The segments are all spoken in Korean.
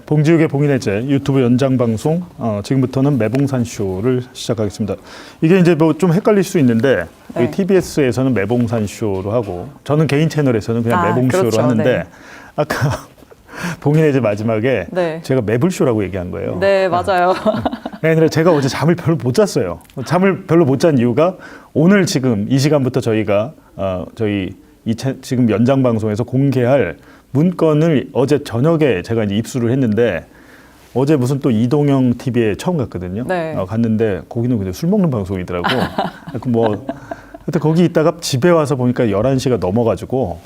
봉지욱의 봉인해제 유튜브 연장 방송 지금부터는 매봉산 쇼를 시작하겠습니다. 이게 이제 뭐 좀 헷갈릴 수 있는데 네. TBS에서는 매봉산 쇼로 하고 저는 개인 채널에서는 그냥 매봉 쇼로 그렇죠. 하는데 네. 아까 봉인해제 마지막에 네. 제가 매불쇼라고 얘기한 거예요. 네, 맞아요. 아니라 제가 어제 잠을 별로 못 잤어요. 잠을 별로 못 잔 이유가 오늘 지금 이 시간부터 저희가 저희 지금 연장 방송에서 공개할 문건을 어제 저녁에 제가 이제 입수를 했는데 어제 무슨 또 이동영 TV에 처음 갔거든요. 네. 갔는데 거기는 그냥 술 먹는 방송이더라고. 뭐 하여튼 거기 있다가 집에 와서 보니까 11시가 넘어가지고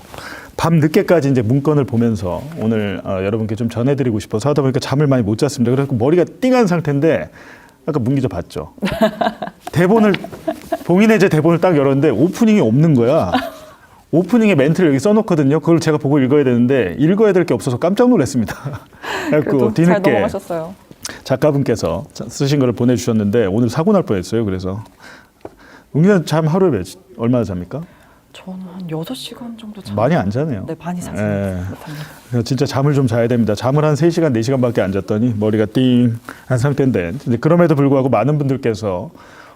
밤 늦게까지 이제 문건을 보면서 오늘 여러분께 좀 전해드리고 싶어서 하다 보니까 잠을 많이 못 잤습니다. 그래서 머리가 띵한 상태인데 아까 문 기자 봤죠? 봉인해제 대본을 딱 열었는데 오프닝이 없는 거야. 오프닝에 멘트를 여기 써놓거든요. 그걸 제가 보고 읽어야 되는데 읽어야 될 게 없어서 깜짝 놀랐습니다. 그래도 잘 넘어가셨어요. 작가분께서 쓰신 거를 보내주셨는데 오늘 사고 날 뻔했어요. 그래서 웅기자 잠 하루에 얼마나 잡니까? 저는 한 6시간 정도 많이 안 자네요. 네, 많이 자지 못합니다. 그래서 진짜 잠을 좀 자야 됩니다. 잠을 한 3시간, 4시간밖에 안 잤더니 머리가 띵한 상태인데 그럼에도 불구하고 많은 분들께서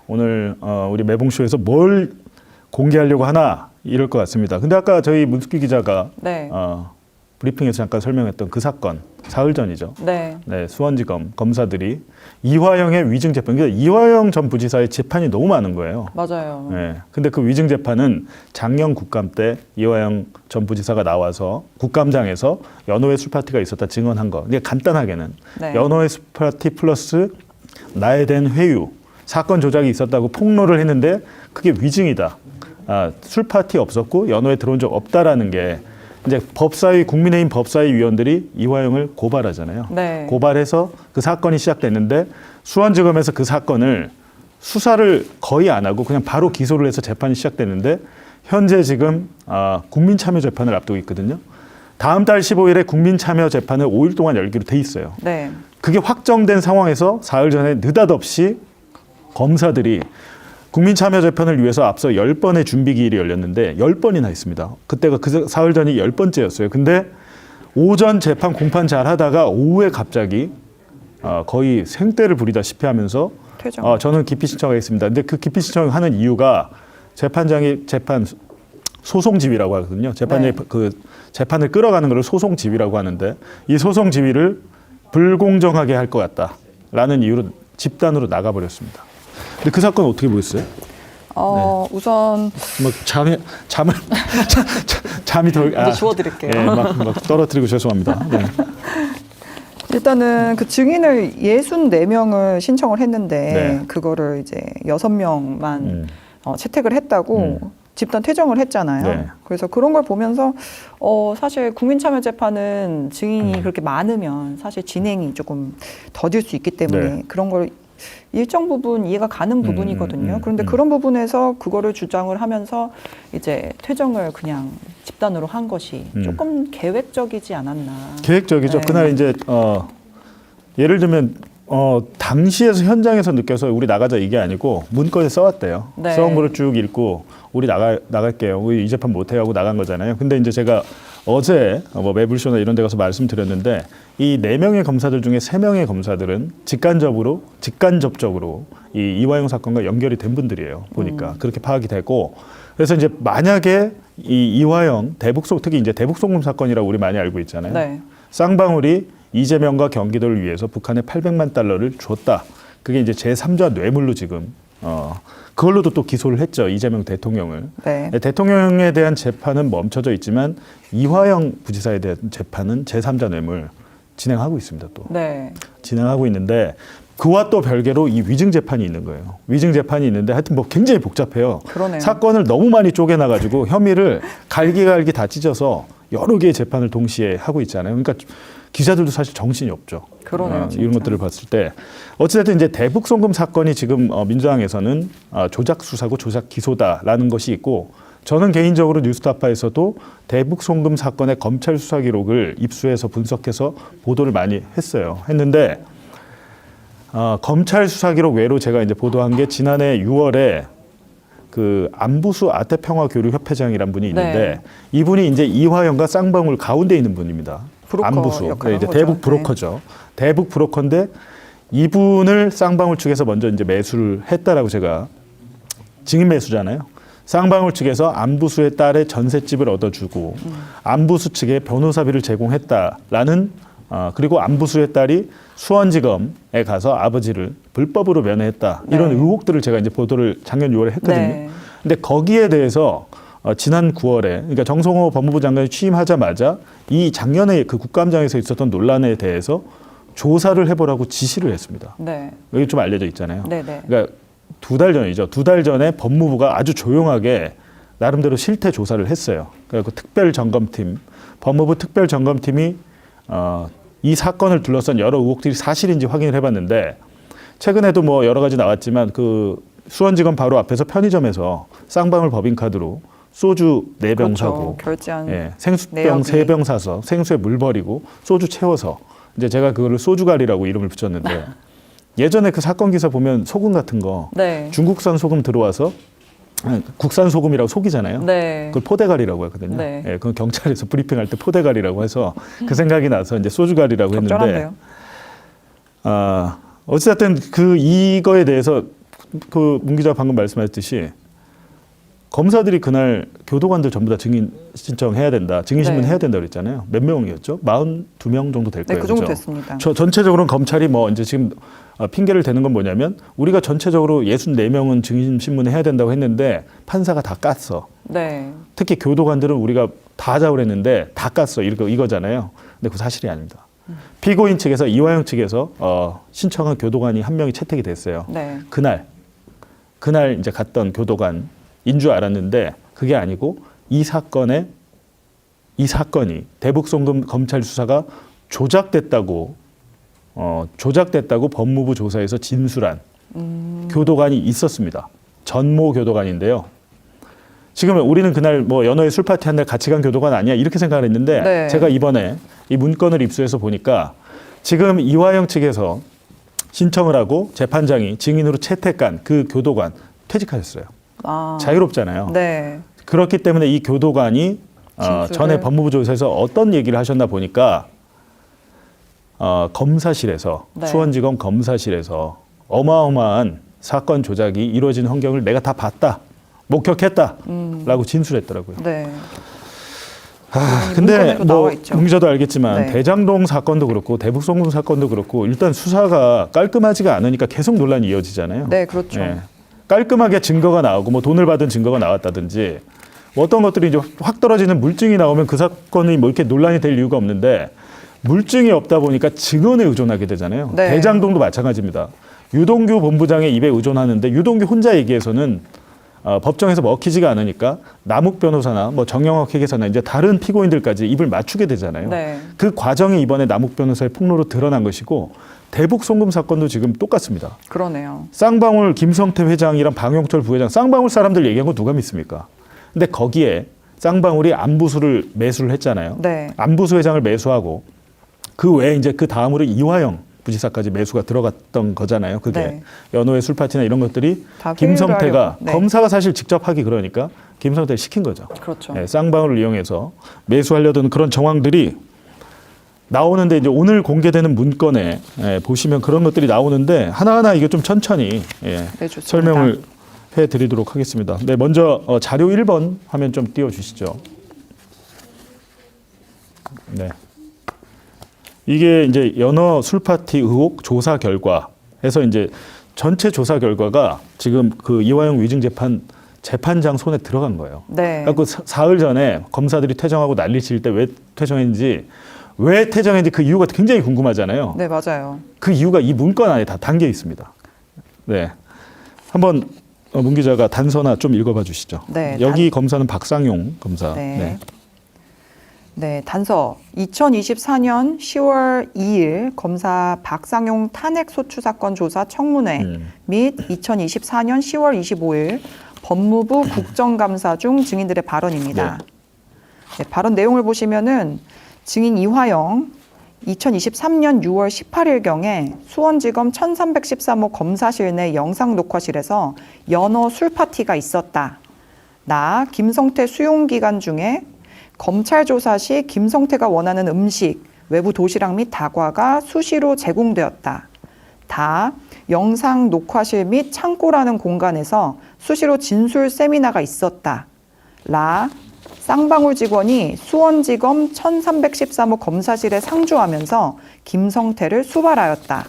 오늘 우리 매봉쇼에서 뭘 공개하려고 하나 이럴 것 같습니다. 근데 아까 저희 문숙기 기자가 네. 브리핑에서 잠깐 설명했던 그 사건, 사흘 전이죠. 네. 네, 수원지검 검사들이 이화영의 위증 재판, 그러니까 이화영 전 부지사의 재판이 너무 많은 거예요. 맞아요. 네, 근데 그 위증 재판은 작년 국감 때 이화영 전 부지사가 나와서 국감장에서 연호회 술 파티가 있었다 증언한 거. 그러니까 간단하게는 네. 연호회 술 파티 플러스 나에 대한 회유, 사건 조작이 있었다고 폭로를 했는데 그게 위증이다. 술 파티 없었고 연호에 들어온 적 없다라는 게 이제 법사위 국민의힘 법사위 위원들이 이화영을 고발하잖아요. 네. 고발해서 그 사건이 시작됐는데 수원지검에서 그 사건을 수사를 거의 안 하고 그냥 바로 기소를 해서 재판이 시작됐는데 현재 지금 국민참여재판을 앞두고 있거든요. 다음 달 15일에 국민참여재판을 5일 동안 열기로 돼 있어요. 네. 그게 확정된 상황에서 사흘 전에 느닷없이 검사들이 국민참여재판을 위해서 앞서 10번의 준비기일이 열렸는데 10번이나 했습니다. 그때가 그 사흘 전이 10번째였어요. 근데 오전 재판 공판 잘 하다가 오후에 갑자기 거의 생떼를 부리다시피 하면서 퇴정. 저는 기피 신청하겠습니다. 근데 그 기피 신청하는 이유가 재판장이 재판 소송 지휘라고 하거든요. 재판장이 네. 그 재판을 끌어가는 것을 소송 지휘라고 하는데 이 소송 지휘를 불공정하게 할 것 같다라는 이유로 집단으로 나가버렸습니다. 근데 그 사건 어떻게 보셨어요? 우선 막 잠이 덜 먼저 주워드릴게요. 네, 막 떨어뜨리고 죄송합니다. 네. 일단은 그 증인을 64명을 신청을 했는데 네. 그거를 이제 6명만 채택을 했다고 집단 퇴정을 했잖아요. 네. 그래서 그런 걸 보면서 사실 국민참여재판은 증인이 그렇게 많으면 사실 진행이 조금 더딜 수 있기 때문에 네. 그런 걸 일정 부분 이해가 가는 부분이거든요. 그런데 그런 부분에서 그거를 주장을 하면서 이제 퇴정을 그냥 집단으로 한 것이 조금 계획적이지 않았나. 계획적이죠. 네. 그날 이제 예를 들면 당시에서 현장에서 느껴서 우리 나가자 이게 아니고 문건에 써왔대요. 네. 써온 거를 쭉 읽고 우리 나갈게요. 우리 이 재판 못해 하고 나간 거잖아요. 근데 이제 제가 어제 뭐 매불쇼나 이런 데 가서 말씀드렸는데 이 4명의 검사들 중에 3명의 검사들은 직간접적으로 이 이화영 사건과 연결이 된 분들이에요. 보니까 그렇게 파악이 되고 그래서 이제 만약에 이 이화영 특히 이제 대북송금 사건이라고 우리 많이 알고 있잖아요. 네. 쌍방울이 이재명과 경기도를 위해서 북한에 800만 달러를 줬다. 그게 이제 제3자 뇌물로 지금 그걸로도 또 기소를 했죠. 이재명 대통령을. 네. 대통령에 대한 재판은 멈춰져 있지만 이화영 부지사에 대한 재판은 제3자 뇌물 진행하고 있습니다. 또 네. 진행하고 있는데 그와 또 별개로 이 위증 재판이 있는 거예요. 위증 재판이 있는데 하여튼 뭐 굉장히 복잡해요. 그러네요. 사건을 너무 많이 쪼개놔가지고 혐의를 갈기갈기 다 찢어서 여러 개의 재판을 동시에 하고 있잖아요. 그러니까 기자들도 사실 정신이 없죠. 그러네요. 이런 것들을 봤을 때 어찌됐든 이제 대북 송금 사건이 지금 민주당에서는 조작 수사고 조작 기소다라는 것이 있고 저는 개인적으로 뉴스타파에서도 대북 송금 사건의 검찰 수사 기록을 입수해서 분석해서 보도를 많이 했는데 검찰 수사 기록 외로 제가 이제 보도한 게 지난해 6월에 그 안부수 아태평화교류협회장이란 분이 있는데 네. 이분이 이제 이화영과 쌍방울 가운데 있는 분입니다. 브로커 안부수, 역할을 이제 한 거죠. 대북 브로커죠. 대북 브로커인데 이분을 쌍방울 측에서 먼저 이제 매수를 했다라고 제가 증인 매수잖아요. 쌍방울 측에서 안부수의 딸의 전셋집을 얻어주고 안부수 측에 변호사비를 제공했다라는 그리고 안부수의 딸이 수원지검에 가서 아버지를 불법으로 면회했다 이런 네. 의혹들을 제가 이제 보도를 작년 6월에 했거든요. 네. 근데 거기에 대해서 지난 9월에 그러니까 정성호 법무부 장관이 취임하자마자 이 작년에 그 국감장에서 있었던 논란에 대해서 조사를 해보라고 지시를 했습니다. 네. 여기 좀 알려져 있잖아요. 네, 네. 그러니까 2달 전이죠. 2달 전에 법무부가 아주 조용하게 나름대로 실태 조사를 했어요. 그래서 특별점검팀, 법무부 특별점검팀이 이 사건을 둘러싼 여러 의혹들이 사실인지 확인을 해봤는데 최근에도 뭐 여러 가지 나왔지만 그 수원지검 바로 앞에서 편의점에서 쌍방울 법인카드로 소주 4병 그렇죠. 사고 결제한 예, 생수병 내역이. 3병 사서 생수에 물 버리고 소주 채워서 이제 제가 그거를 소주갈이라고 이름을 붙였는데 예전에 그 사건 기사 보면 소금 같은 거 네. 중국산 소금 들어와서 국산 소금이라고 속이잖아요. 네. 그걸 포대갈이라고 하거든요. 네. 예, 그건 경찰에서 브리핑할 때 포대갈이라고 해서 그 생각이 나서 이제 소주갈이라고 했는데 적절한데요. 어쨌든 그 이거에 대해서 그 문 기자 방금 말씀하셨듯이 검사들이 그날 교도관들 전부 다 증인 신청해야 된다, 증인 신문 네. 해야 된다 그랬잖아요. 몇 명이었죠? 42명 정도 될 네, 거예요. 그 정도 그죠? 됐습니다. 전체적으로는 검찰이 뭐 이제 지금 핑계를 대는 건 뭐냐면 우리가 전체적으로 64명은 증인 신문을 해야 된다고 했는데 판사가 다 깠어. 네. 특히 교도관들은 우리가 다 하자고 그랬는데 다 깠어. 이거잖아요. 근데 그 사실이 아닙니다. 피고인 측에서 이화영 측에서 신청한 교도관이 한 명이 채택이 됐어요. 네. 그날 이제 갔던 교도관인 줄 알았는데 그게 아니고 이 사건이 대북 송금 검찰 수사가 조작됐다고 법무부 조사에서 진술한 교도관이 있었습니다. 전모 교도관인데요. 지금 우리는 그날 뭐 연호에 술 파티 한 날 같이 간 교도관 아니야 이렇게 생각을 했는데 네. 제가 이번에 이 문건을 입수해서 보니까 지금 이화영 측에서 신청을 하고 재판장이 증인으로 채택한 그 교도관 퇴직하셨어요. 자유롭잖아요. 네. 그렇기 때문에 이 교도관이 진술을. 전에 법무부 조사에서 어떤 얘기를 하셨나 보니까 검사실에서 네. 수원지검 검사실에서 어마어마한 사건 조작이 이루어진 환경을 내가 다 봤다. 목격했다라고 진술했더라고요. 네. 근데 문건에도 뭐 나와 있죠. 공기자도 알겠지만 네. 대장동 사건도 그렇고 대북 송금 사건도 그렇고 일단 수사가 깔끔하지가 않으니까 계속 논란이 이어지잖아요. 네, 그렇죠. 예. 깔끔하게 증거가 나오고 뭐 돈을 받은 증거가 나왔다든지 뭐 어떤 것들이 이제 확 떨어지는 물증이 나오면 그 사건이 뭐 이렇게 논란이 될 이유가 없는데 물증이 없다 보니까 증언에 의존하게 되잖아요. 네. 대장동도 마찬가지입니다. 유동규 본부장의 입에 의존하는데 유동규 혼자 얘기해서는 법정에서 먹히지가 않으니까 남욱 변호사나 뭐 정영학 회계사나 이제 다른 피고인들까지 입을 맞추게 되잖아요. 네. 그 과정이 이번에 남욱 변호사의 폭로로 드러난 것이고 대북 송금 사건도 지금 똑같습니다. 그러네요. 쌍방울 김성태 회장이랑 방용철 부회장 쌍방울 사람들 얘기한 거 누가 믿습니까? 근데 거기에 쌍방울이 안부수를 매수를 했잖아요. 네. 안부수 회장을 매수하고 그 외에 이제 그 다음으로 이화영 부지사까지 매수가 들어갔던 거잖아요. 그게 네. 연호의 술 파티나 이런 것들이 다 김성태가 회유를 하려고. 네. 검사가 사실 직접 하기 그러니까 김성태를 시킨 거죠. 그렇죠. 네, 쌍방울을 이용해서 매수하려던 그런 정황들이 나오는데 이제 오늘 공개되는 문건에 보시면 그런 것들이 나오는데 하나하나 이게 좀 천천히 네, 좋습니다. 설명을 해드리도록 하겠습니다. 네, 먼저 자료 1번 화면 좀 띄워주시죠. 네. 이게 이제 연어 술파티 의혹 조사 결과 해서 이제 전체 조사 결과가 지금 그 이화영 위증 재판장 손에 들어간 거예요. 네. 그래서 사흘 전에 검사들이 퇴정하고 난리칠 때 왜 퇴정했는지 그 이유가 굉장히 궁금하잖아요. 네, 맞아요. 그 이유가 이 문건 안에 다 담겨 있습니다. 네, 한번 문 기자가 단서나 좀 읽어봐 주시죠. 네, 여기 검사는 박상용 검사. 네. 네, 단서 2024년 10월 2일 검사 박상용 탄핵소추 사건 조사 청문회 및 2024년 10월 25일 법무부 국정감사 중 증인들의 발언입니다. 네, 발언 내용을 보시면은 증인 이화영 2023년 6월 18일경에 수원지검 1313호 검사실 내 영상 녹화실에서 연어 술파티가 있었다. 김성태 수용 기간 중에 검찰 조사 시 김성태가 원하는 음식, 외부 도시락 및 다과가 수시로 제공되었다. 다 영상 녹화실 및 창고라는 공간에서 수시로 진술 세미나가 있었다. 라 쌍방울 직원이 수원지검 1313호 검사실에 상주하면서 김성태를 수발하였다.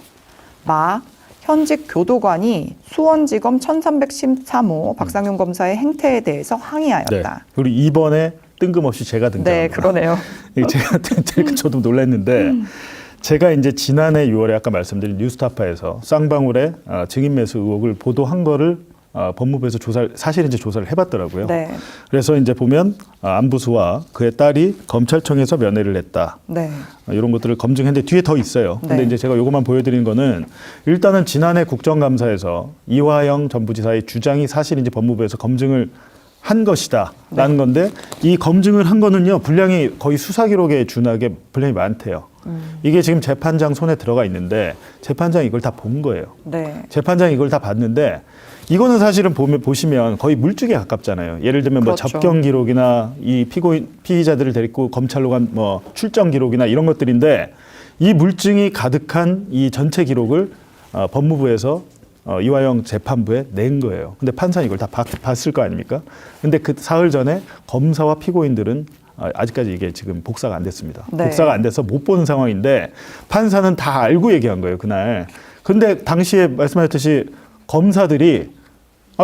마 현직 교도관이 수원지검 1313호 박상윤 검사의 행태에 대해서 항의하였다. 네. 그리고 이번에 뜬금없이 제가 등장합니다. 네, 그러네요. 제가 저도 놀랐는데 제가 이제 지난해 6월에 아까 말씀드린 뉴스타파에서 쌍방울의 증인 매수 의혹을 보도한 거를 법무부에서 사실 이제 조사를 해봤더라고요. 네. 그래서 이제 보면 안부수와 그의 딸이 검찰청에서 면회를 했다. 네. 이런 것들을 검증했는데 뒤에 더 있어요. 근데 네. 이제 제가 요것만 보여드리는 거는 일단은 지난해 국정감사에서 이화영 전 부지사의 주장이 사실 이제 법무부에서 검증을 한 것이다라는 건데 이 검증을 한 거는요 분량이 거의 수사 기록에 준하게 분량이 많대요. 이게 지금 재판장 손에 들어가 있는데 재판장이 이걸 다 본 거예요. 네. 재판장이 이걸 다 봤는데 이거는 사실은 보시면 거의 물증에 가깝잖아요. 예를 들면 뭐 그렇죠. 접견 기록이나 이 피의자들을 데리고 검찰로 간 뭐 출정 기록이나 이런 것들인데 이 물증이 가득한 이 전체 기록을 법무부에서 이화영 재판부에 낸 거예요. 근데 판사는 이걸 다 봤을 거 아닙니까? 근데 그 사흘 전에 검사와 피고인들은 아직까지 이게 지금 복사가 안 됐습니다. 네. 복사가 안 돼서 못 보는 상황인데 판사는 다 알고 얘기한 거예요, 그날. 근데 당시에 말씀하셨듯이 검사들이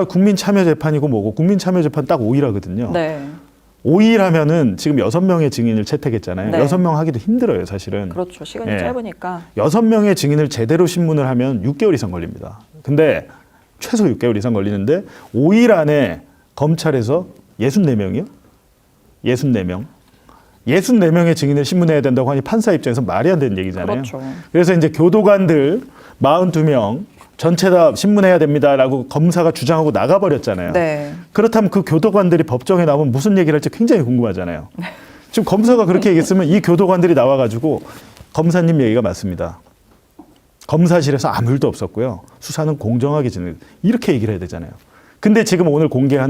국민참여재판이고 뭐고 국민참여재판 딱 5일 하거든요. 네. 5일 하면은 지금 6명의 증인을 채택했잖아요. 네. 6명 하기도 힘들어요, 사실은. 그렇죠. 시간이 예. 짧으니까. 6명의 증인을 제대로 신문을 하면 6개월 이상 걸립니다. 근데 최소 6개월 이상 걸리는데 5일 안에 검찰에서 64명이요? 64명. 64명의 증인을 신문해야 된다고 하니 판사 입장에서 말이 안 되는 얘기잖아요. 그렇죠. 그래서 이제 교도관들 42명 전체 다 신문해야 됩니다라고 검사가 주장하고 나가버렸잖아요. 네. 그렇다면 그 교도관들이 법정에 나오면 무슨 얘기를 할지 굉장히 궁금하잖아요. 지금 검사가 그렇게 얘기했으면 이 교도관들이 나와가지고 검사님 얘기가 맞습니다. 검사실에서 아무 일도 없었고요. 수사는 공정하게 진행. 이렇게 얘기를 해야 되잖아요. 근데 지금 오늘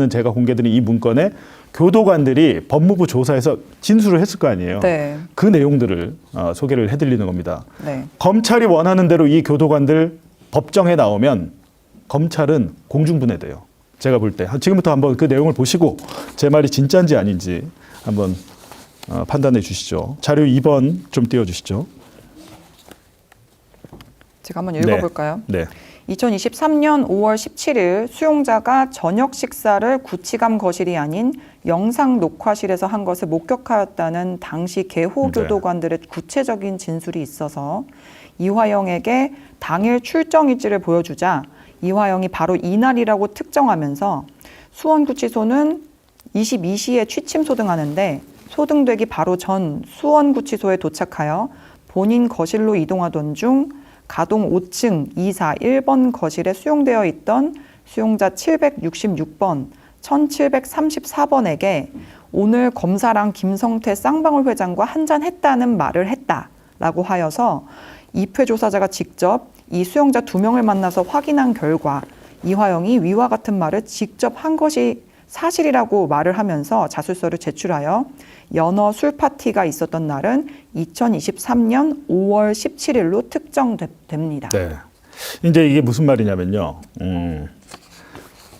제가 공개드린 이 문건에 교도관들이 법무부 조사에서 진술을 했을 거 아니에요. 네. 그 내용들을 소개를 해드리는 겁니다. 네. 검찰이 원하는 대로 이 교도관들 법정에 나오면 검찰은 공중분해돼요. 제가 볼 때. 지금부터 한번 그 내용을 보시고 제 말이 진짜인지 아닌지 한번 판단해 주시죠. 자료 2번 좀 띄워주시죠. 제가 한번 읽어볼까요? 네. 2023년 5월 17일 수용자가 저녁 식사를 구치감 거실이 아닌 영상 녹화실에서 한 것을 목격하였다는 당시 개호 교도관들의 구체적인 진술이 있어서 이화영에게 당일 출정 일지를 보여주자 이화영이 바로 이날이라고 특정하면서 수원구치소는 22시에 취침 소등하는데 소등되기 바로 전 수원구치소에 도착하여 본인 거실로 이동하던 중 가동 5층 241번 거실에 수용되어 있던 수용자 766번, 1734번에게 오늘 검사랑 김성태 쌍방울 회장과 한잔했다는 말을 했다라고 하여서 입회 조사자가 직접 이 수용자 2명을 만나서 확인한 결과 이화영이 위와 같은 말을 직접 한 것이 사실이라고 말을 하면서 자술서를 제출하여 연어 술 파티가 있었던 날은 2023년 5월 17일로 특정됩니다. 네. 이제 이게 무슨 말이냐면요.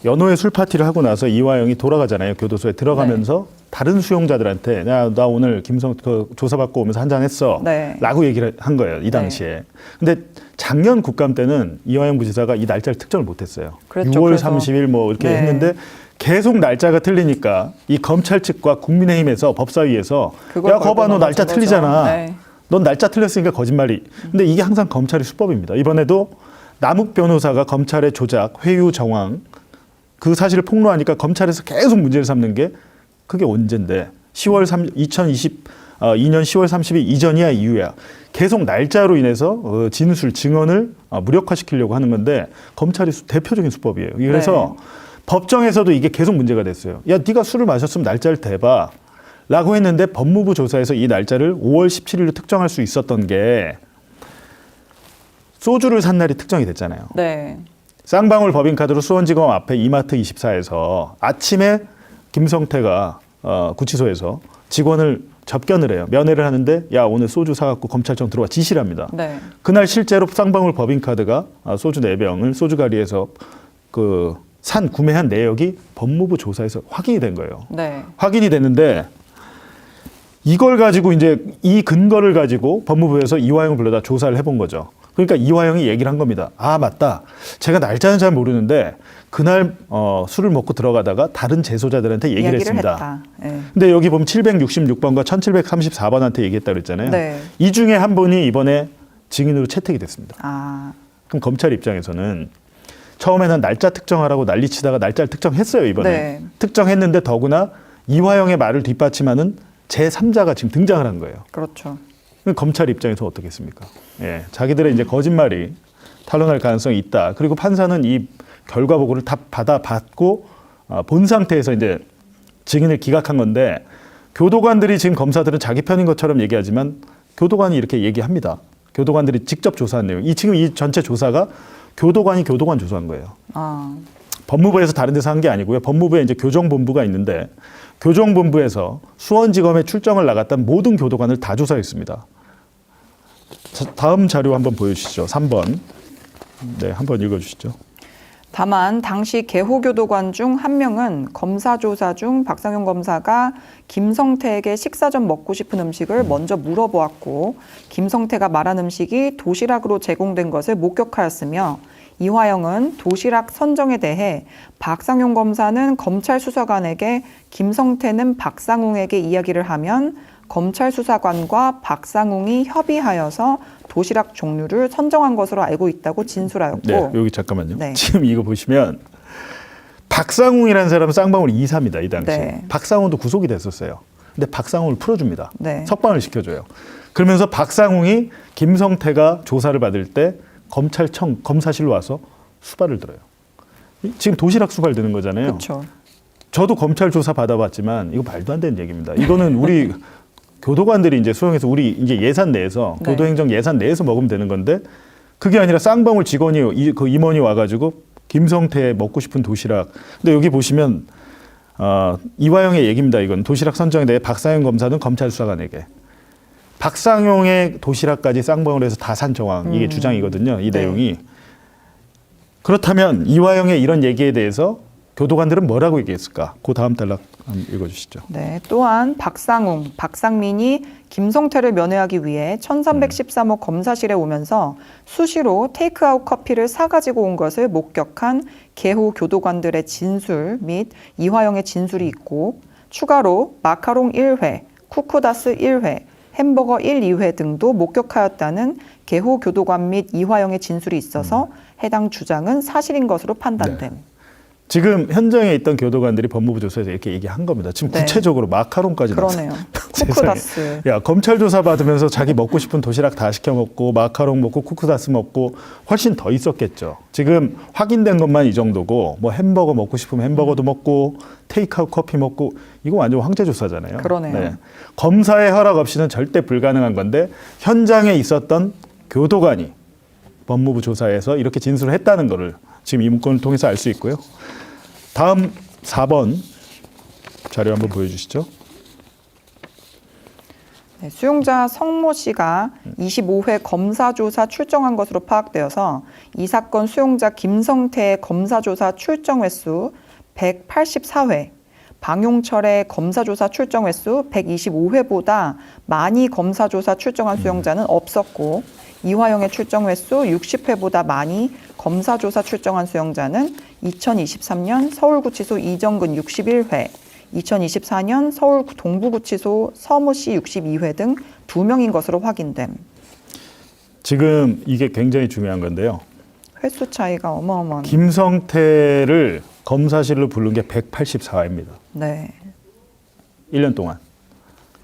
연호의 술 파티를 하고 나서 이화영이 돌아가잖아요. 교도소에 들어가면서 다른 수용자들한테 야, 나 오늘 조사받고 오면서 한잔했어. 네. 라고 얘기를 한 거예요. 이 당시에. 근데 작년 국감 때는 이화영 부지사가 이 날짜를 특정을 못했어요. 그렇죠. 6월 그래서. 30일 뭐 이렇게 네. 했는데 계속 날짜가 틀리니까 이 검찰 측과 국민의힘에서 법사위에서 야, 거봐 너 날짜 틀리잖아. 네. 넌 날짜 틀렸으니까 거짓말이. 근데 이게 항상 검찰의 수법입니다. 이번에도 남욱 변호사가 검찰의 조작, 회유 정황 그 사실을 폭로하니까 검찰에서 계속 문제를 삼는 게 그게 언젠데 2022년 10월 30일 이전이야 이후야. 계속 날짜로 인해서 진술, 증언을 무력화시키려고 하는 건데 검찰이 대표적인 수법이에요. 그래서 법정에서도 이게 계속 문제가 됐어요. 야, 네가 술을 마셨으면 날짜를 대봐. 라고 했는데 법무부 조사에서 이 날짜를 5월 17일로 특정할 수 있었던 게 소주를 산 날이 특정이 됐잖아요. 네. 쌍방울 법인카드로 수원지검 앞에 이마트 24에서 아침에 김성태가 구치소에서 직원을 접견을 해요. 면회를 하는데 야 오늘 소주 사갖고 검찰청 들어와 지시를 합니다. 네. 그날 실제로 쌍방울 법인카드가 소주 4병을 소주가리에서 구매한 내역이 법무부 조사에서 확인이 된 거예요. 네. 확인이 됐는데 이걸 가지고 이제 이 근거를 가지고 법무부에서 이화영을 불러다 조사를 해본 거죠. 그러니까 이화영이 얘기를 한 겁니다. 아 맞다. 제가 날짜는 잘 모르는데 그날 술을 먹고 들어가다가 다른 재소자들한테 얘기를 했습니다. 했다. 네. 근데 여기 보면 766번과 1734번한테 얘기했다 그랬잖아요. 네. 이 중에 한 분이 이번에 증인으로 채택이 됐습니다. 아, 그럼 검찰 입장에서는 처음에는 날짜 특정하라고 난리치다가 날짜를 특정했어요. 이번에. 네. 특정했는데 더구나 이화영의 말을 뒷받침하는 제3자가 지금 등장을 한 거예요. 그렇죠. 그럼 검찰 입장에서 어떻겠습니까? 예, 자기들의 이제 거짓말이 탄로날 가능성이 있다. 그리고 판사는 이 결과 보고를 다 받고 본 상태에서 이제 증인을 기각한 건데 교도관들이 지금 검사들은 자기 편인 것처럼 얘기하지만 교도관이 이렇게 얘기합니다. 교도관들이 직접 조사한 내용. 지금 이 전체 조사가 교도관 조사한 거예요. 아, 법무부에서 다른 데서 한 게 아니고요. 법무부에 이제 교정본부가 있는데 교정본부에서 수원지검에 출정을 나갔던 모든 교도관을 다 조사했습니다. 다음 자료 한번 보여주시죠. 3번. 네, 한번 읽어주시죠. 다만 당시 개호교도관 중 한 명은 검사 조사 중 박상용 검사가 김성태에게 식사 전 먹고 싶은 음식을 먼저 물어보았고 김성태가 말한 음식이 도시락으로 제공된 것을 목격하였으며 이화영은 도시락 선정에 대해 박상용 검사는 검찰 수사관에게 김성태는 박상웅에게 이야기를 하면 검찰 수사관과 박상웅이 협의하여서 도시락 종류를 선정한 것으로 알고 있다고 진술하였고 네, 여기 잠깐만요. 네. 지금 이거 보시면 박상웅이라는 사람은 쌍방울 2사입니다. 이 당시. 네. 박상웅도 구속이 됐었어요. 근데 박상웅을 풀어줍니다. 네. 석방을 시켜줘요. 그러면서 박상웅이 김성태가 조사를 받을 때 검사실로 와서 수발을 들어요. 지금 도시락 수발 드는 거잖아요. 그렇죠. 저도 검찰 조사 받아봤지만 이거 말도 안 되는 얘기입니다. 이거는 우리 교도관들이 이제 수용해서 우리 이제 예산 내에서 네. 교도행정 예산 내에서 먹으면 되는 건데 그게 아니라 쌍방울 직원이 그 임원이 와가지고 김성태 먹고 싶은 도시락. 근데 여기 보시면 이화영의 얘기입니다. 이건 도시락 선정에 대해 박상용 검사는 검찰 수사관에게 박상용의 도시락까지 쌍방울에서 다 산 정황 이게 주장이거든요. 이 네. 내용이. 그렇다면 이화영의 이런 얘기에 대해서 교도관들은 뭐라고 얘기했을까? 그 다음 단락 한번 읽어주시죠. 네, 또한 박상웅, 박상민이 김성태를 면회하기 위해 1313호 검사실에 오면서 수시로 테이크아웃 커피를 사가지고 온 것을 목격한 개호 교도관들의 진술 및 이화영의 진술이 있고 추가로 마카롱 1회, 쿠쿠다스 1회, 햄버거 1, 2회 등도 목격하였다는 개호 교도관 및 이화영의 진술이 있어서 해당 주장은 사실인 것으로 판단됨. 네. 지금 현장에 있던 교도관들이 법무부 조사에서 이렇게 얘기한 겁니다. 지금 네. 구체적으로 마카롱까지 그러네요. 쿠쿠다스. 야 검찰 조사 받으면서 자기 먹고 싶은 도시락 다 시켜 먹고 마카롱 먹고 쿠쿠다스 먹고 훨씬 더 있었겠죠. 지금 확인된 것만 이 정도고 뭐 햄버거 먹고 싶으면 햄버거도 먹고 테이크아웃 커피 먹고 이거 완전 황제 조사잖아요. 그러네요. 검사의 허락 없이는 절대 불가능한 건데 현장에 있었던 교도관이 법무부 조사에서 이렇게 진술을 했다는 거를 지금 이 문건을 통해서 알 수 있고요. 다음 4번 자료 한번 보여주시죠. 네, 수용자 성모 씨가 25회 검사조사 출정한 것으로 파악되어서 이 사건 수용자 김성태의 검사조사 출정 횟수 184회, 방용철의 검사조사 출정 횟수 125회보다 많이 검사조사 출정한 수용자는 없었고 이화영의 출정 횟수 60회보다 많이 검사조사 출정한 수용자는 2023년 서울구치소 이정근 61회, 2024년 서울 동부구치소 서모 씨 62회 등 2명인 것으로 확인됨. 지금 이게 굉장히 중요한 건데요. 횟수 차이가 어마어마한. 김성태를 검사실로 부른 게 184회입니다. 네. 1년 동안.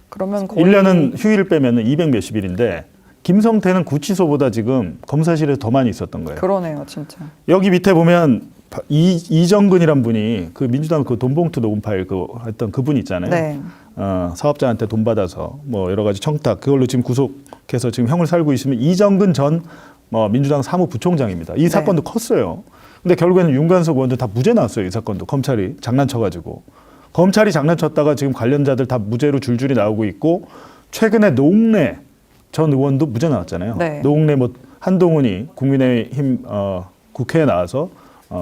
그러면 거의 1년은 휴일을 빼면 200 몇십 일인데 김성태는 구치소보다 지금 검사실에 더 많이 있었던 거예요. 그러네요, 진짜. 여기 밑에 보면 이정근이란 분이 그 민주당 그 돈봉투 녹음 파일 했던 그분 있잖아요. 네. 사업자한테 돈 받아서 뭐 여러 가지 청탁 그걸로 지금 구속해서 지금 형을 살고 있으면 이정근 전 민주당 사무부총장입니다. 이 사건도 컸어요. 근데 결국에는 윤관석 의원도 다 무죄 나왔어요. 이 사건도 검찰이 장난쳐가지고. 검찰이 장난쳤다가 지금 관련자들 다 무죄로 줄줄이 나오고 있고 최근에 노웅래 전 의원도 무죄 나왔잖아요. 네. 노웅래 뭐 한동훈이 국민의힘 국회에 나와서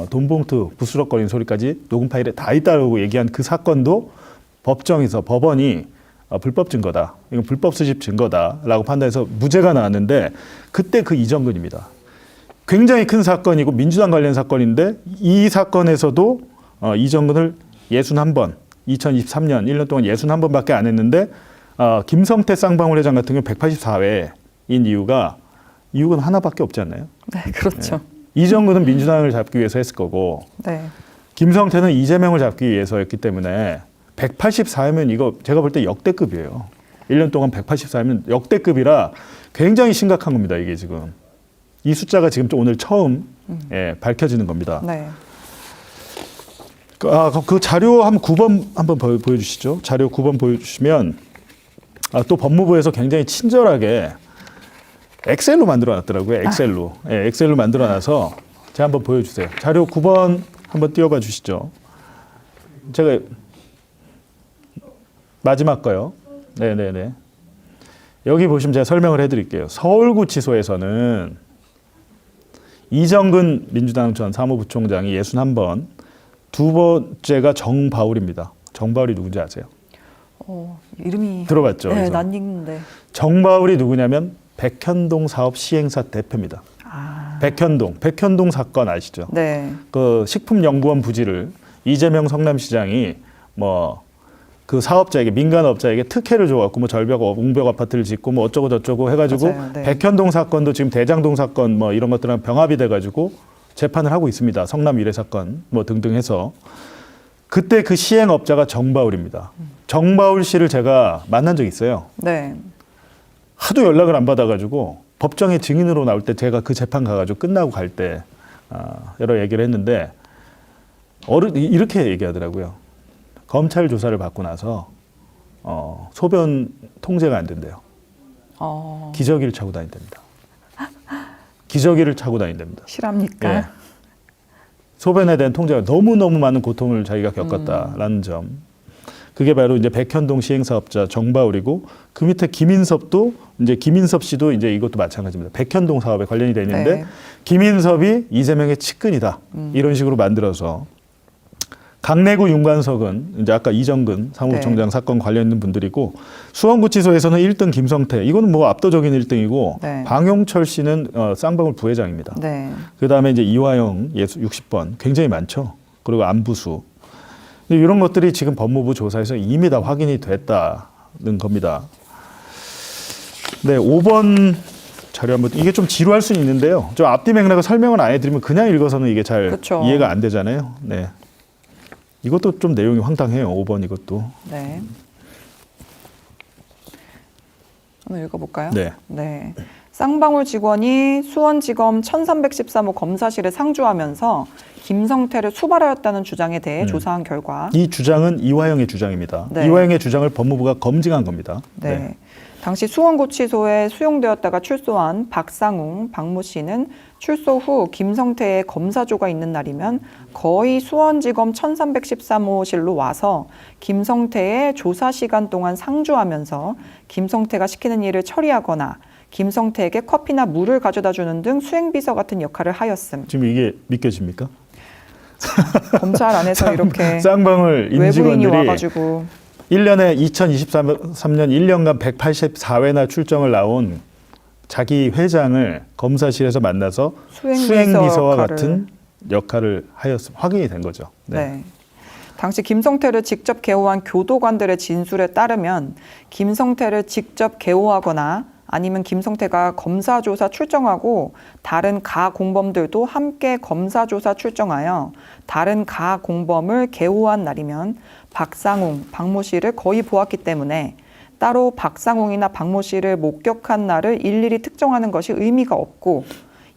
돈봉투 부스럭거리는 소리까지 녹음 파일에 다 있다고 얘기한 그 사건도 법정에서 법원이 불법 증거다. 이건 불법 수집 증거다라고 판단해서 무죄가 나왔는데 그때 그 이정근입니다. 굉장히 큰 사건이고 민주당 관련 사건인데 이 사건에서도 이정근을 61번 2023년 1년 동안 61번밖에 안 했는데 김성태 쌍방울 회장 같은 경우 184회인 이유가 하나밖에 없지 않나요? 네, 그렇죠. 이정근은 민주당을 잡기 위해서 했을 거고 네. 김성태는 이재명을 잡기 위해서였기 때문에 184면 이거 제가 볼 때 역대급이에요. 1년 동안 184면 역대급이라 굉장히 심각한 겁니다. 이게 지금. 이 숫자가 지금 오늘 처음 밝혀지는 겁니다. 네. 그 자료 한 9번 한번 보여주시죠. 자료 9번 보여주시면 또 법무부에서 굉장히 친절하게 엑셀로 만들어놨더라고요. 엑셀로. 엑셀로 만들어놔서 제가 한번 보여주세요. 자료 9번 한번 띄워봐 주시죠. 제가 마지막 거요. 네네네. 여기 보시면 제가 설명을 해드릴게요. 서울구치소에서는 이정근 민주당 전 사무부총장이 61번, 두 번째가 정바울입니다. 정바울이 누군지 아세요? 이름이 들어봤죠? 네, 그래서. 난 읽는데. 정바울이 누구냐면 백현동 사업 시행사 대표입니다. 백현동 사건 아시죠? 네. 그 식품연구원 부지를 이재명 성남시장이 뭐 그 사업자에게 민간업자에게 특혜를 줘갖고 뭐 절벽 웅벽 아파트를 짓고 뭐 어쩌고 저쩌고 해가지고 맞아요. 네. 백현동 사건도 지금 대장동 사건 뭐 이런 것들랑 병합이 돼가지고 재판을 하고 있습니다. 성남 위례 사건 뭐 등등 해서 그때 그 시행업자가 정바울입니다. 정바울 씨를 제가 만난 적이 있어요. 네. 하도 연락을 안 받아가지고 법정에 증인으로 나올 때 제가 그 재판 가가지고 끝나고 갈 때 여러 얘기를 했는데 이렇게 얘기하더라고요. 검찰 조사를 받고 나서 소변 통제가 안 된대요. 기저귀를 차고 다닌답니다. 기저귀를 차고 다닌답니다. 실합니까? 예. 소변에 대한 통제가 너무너무 많은 고통을 자기가 겪었다라는 점. 그게 바로 이제 백현동 시행사업자 정바울이고 그 밑에 김인섭 씨도 이제 이것도 마찬가지입니다. 백현동 사업에 관련이 돼 있는데 네. 김인섭이 이재명의 측근이다. 이런 식으로 만들어서 강내구 윤관석은 이제 아까 이정근 사무부총장 네. 사건 관련 있는 분들이고 수원구치소에서는 1등 김성태 이거는 뭐 압도적인 1등이고 네. 방용철 씨는 쌍방울 부회장입니다. 네. 그다음에 이제 이화영 60번 굉장히 많죠. 그리고 안부수 이런 것들이 지금 법무부 조사에서 이미 다 확인이 됐다는 겁니다. 네, 5번 자료 한번 이게 좀 지루할 수는 있는데요. 좀 앞뒤 맥락을 설명을 안 해드리면 그냥 읽어서는 이게 잘 그쵸. 이해가 안 되잖아요. 네, 이것도 좀 내용이 황당해요. 5번 이것도. 네. 한번 읽어볼까요? 네. 네. 쌍방울 직원이 수원지검 1313호 검사실에 상주하면서 김성태를 수발하였다는 주장에 대해 조사한 결과 이 주장은 이화영의 주장입니다. 네. 이화영의 주장을 법무부가 검증한 겁니다. 네. 당시 수원구치소에 수용되었다가 출소한 박상웅, 박모 씨는 출소 후 김성태의 검사조가 있는 날이면 거의 수원지검 1313호실로 와서 김성태의 조사 시간 동안 상주하면서 김성태가 시키는 일을 처리하거나 김성태에게 커피나 물을 가져다 주는 등 수행비서 같은 역할을 하였음. 지금 이게 믿겨집니까? 검찰 안에서 이렇게 쌍방울 외부인이 임직원들이 와가지고 1년에 2023년 1년간 184회나 출정을 나온 자기 회장을 검사실에서 만나서 수행비서와 같은 역할을 하였음. 확인이 된 거죠. 네. 당시 김성태를 직접 개호한 교도관들의 진술에 따르면 김성태를 직접 개호하거나 아니면 김성태가 검사조사 출정하고 다른 가 공범들도 함께 검사조사 출정하여 다른 가 공범을 개호한 날이면 박상웅, 박모 씨를 거의 보았기 때문에 따로 박상웅이나 박모 씨를 목격한 날을 일일이 특정하는 것이 의미가 없고